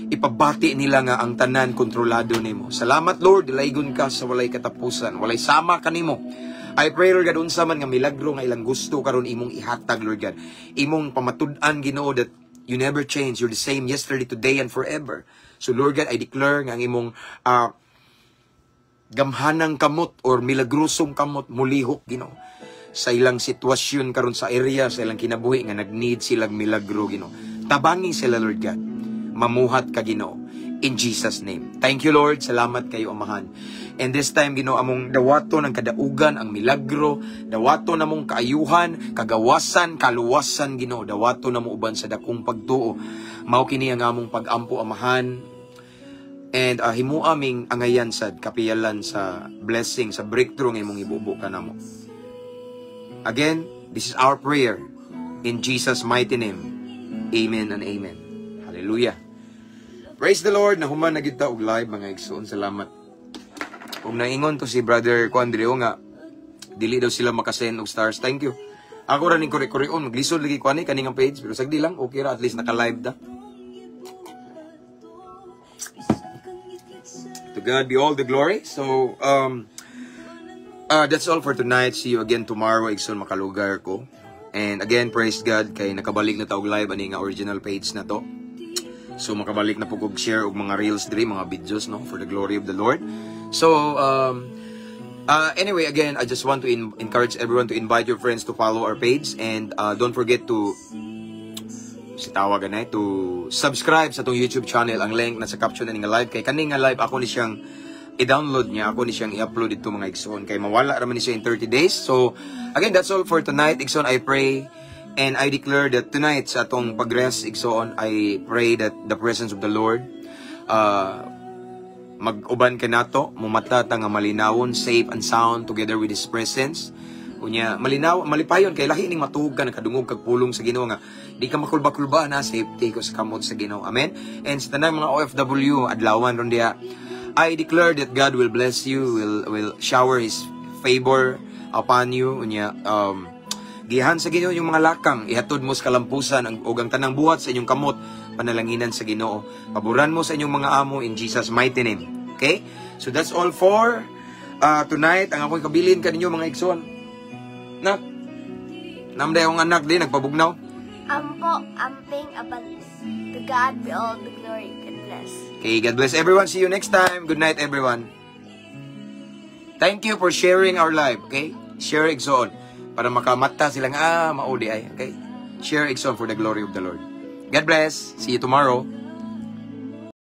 Speaker 3: Ipabati nila nga ang tanan kontrolado nimo. Salamat Lord, dilaygon ka sa walay katapusan, walay sama kanimo. I pray Lord God, unsa man nga milagro nga ilang gusto karon imong ihatag Lord God. Imong pamatud-an Ginoo that you never change, you're the same yesterday, today, and forever. So Lord God, I declare nga ang imong gamhanang kamot or milagrosong kamot mulihok Ginoo sa ilang sitwasyon karon sa area, sa ilang kinabuhi nga nag-need silang milagro Ginoo. Tabangi sila Lord God. Mamuhat ka Ginoo in Jesus name. Thank you Lord, salamat kayo Amahan. And this time Ginoo, among dawato ng kadaugan ang milagro, dawato namong kaayuhan, kagawasan, kaluwasan Ginoo, dawato namo uban sa dakong pagtuo. Mao kini ang among pag-ampo Amahan. And himu aming angayan sad kapiyalan sa blessing, sa breakthrough nga imong ibubo kanamo. Again, this is our prayer in Jesus mighty name. Amen and amen. Hallelujah. Praise the Lord, nahuman na kita og live mga igsoon. Salamat. Kung naingon to si Brother Quandrio nga dili daw sila makasend og stars. Thank you. Ako ra ning kore-koreon maglisod lagi ko ani kaning page pero sagdi lang okay ra, at least naka-live da. To God be all the glory. So that's all for tonight. See you again tomorrow igsoon makalugar ko. And again, praise God kay nakabalik na ta og live ani nga original page na to. So makabalik na po kog share og mga reels diri, mga videos no, for the glory of the Lord. So Anyway, again, I just want to encourage everyone to invite your friends to follow our page, and don't forget to to subscribe sa tong YouTube channel. Ang link nasa caption na nga live kay kaning nga live ako ni siyang i-download niya, ako ni siyang i-upload dito mga igsoon kay mawala raman ni siya in 30 days. So again, that's all for tonight, igsoon. I pray and I declare that tonight sa atong pag-rest, igsoon, I pray that the presence of the Lord mag-uban ka nato, mumata ta nga malinawon, safe and sound together with His presence. Unya, malinaw, malipayon, kay lahi ning matug ka, nakadungog kag pulong sa Ginoo nga, di ka makulba-kulba na, safety ko sa kamot sa Ginoo. Amen? And sa tanang mga OFW, adlawan ron diha, I declare that God will bless you, will shower His favor upon you. Unya, gihan sa Ginoo yung mga lakang, ihatod mo sa kalampusan, ug ang tanang buhat sa inyong kamot, panalanginan sa Ginoo. Paboran mo sa inyong mga amo in Jesus' mighty name. Okay? So that's all for tonight. Ang ako'y kabilin kaninyo mga igsoon. Nak, namday akong anak din, nagpabugnaw.
Speaker 2: Ampo, amping, abanis. To God be all the glory. God bless.
Speaker 3: Okay, God bless everyone. See you next time. Good night, everyone. Thank you for sharing our live, okay? Share igsoon. Para makamata silang, maudi ay, okay? Share igsoon for the glory of the Lord. God bless. See you tomorrow.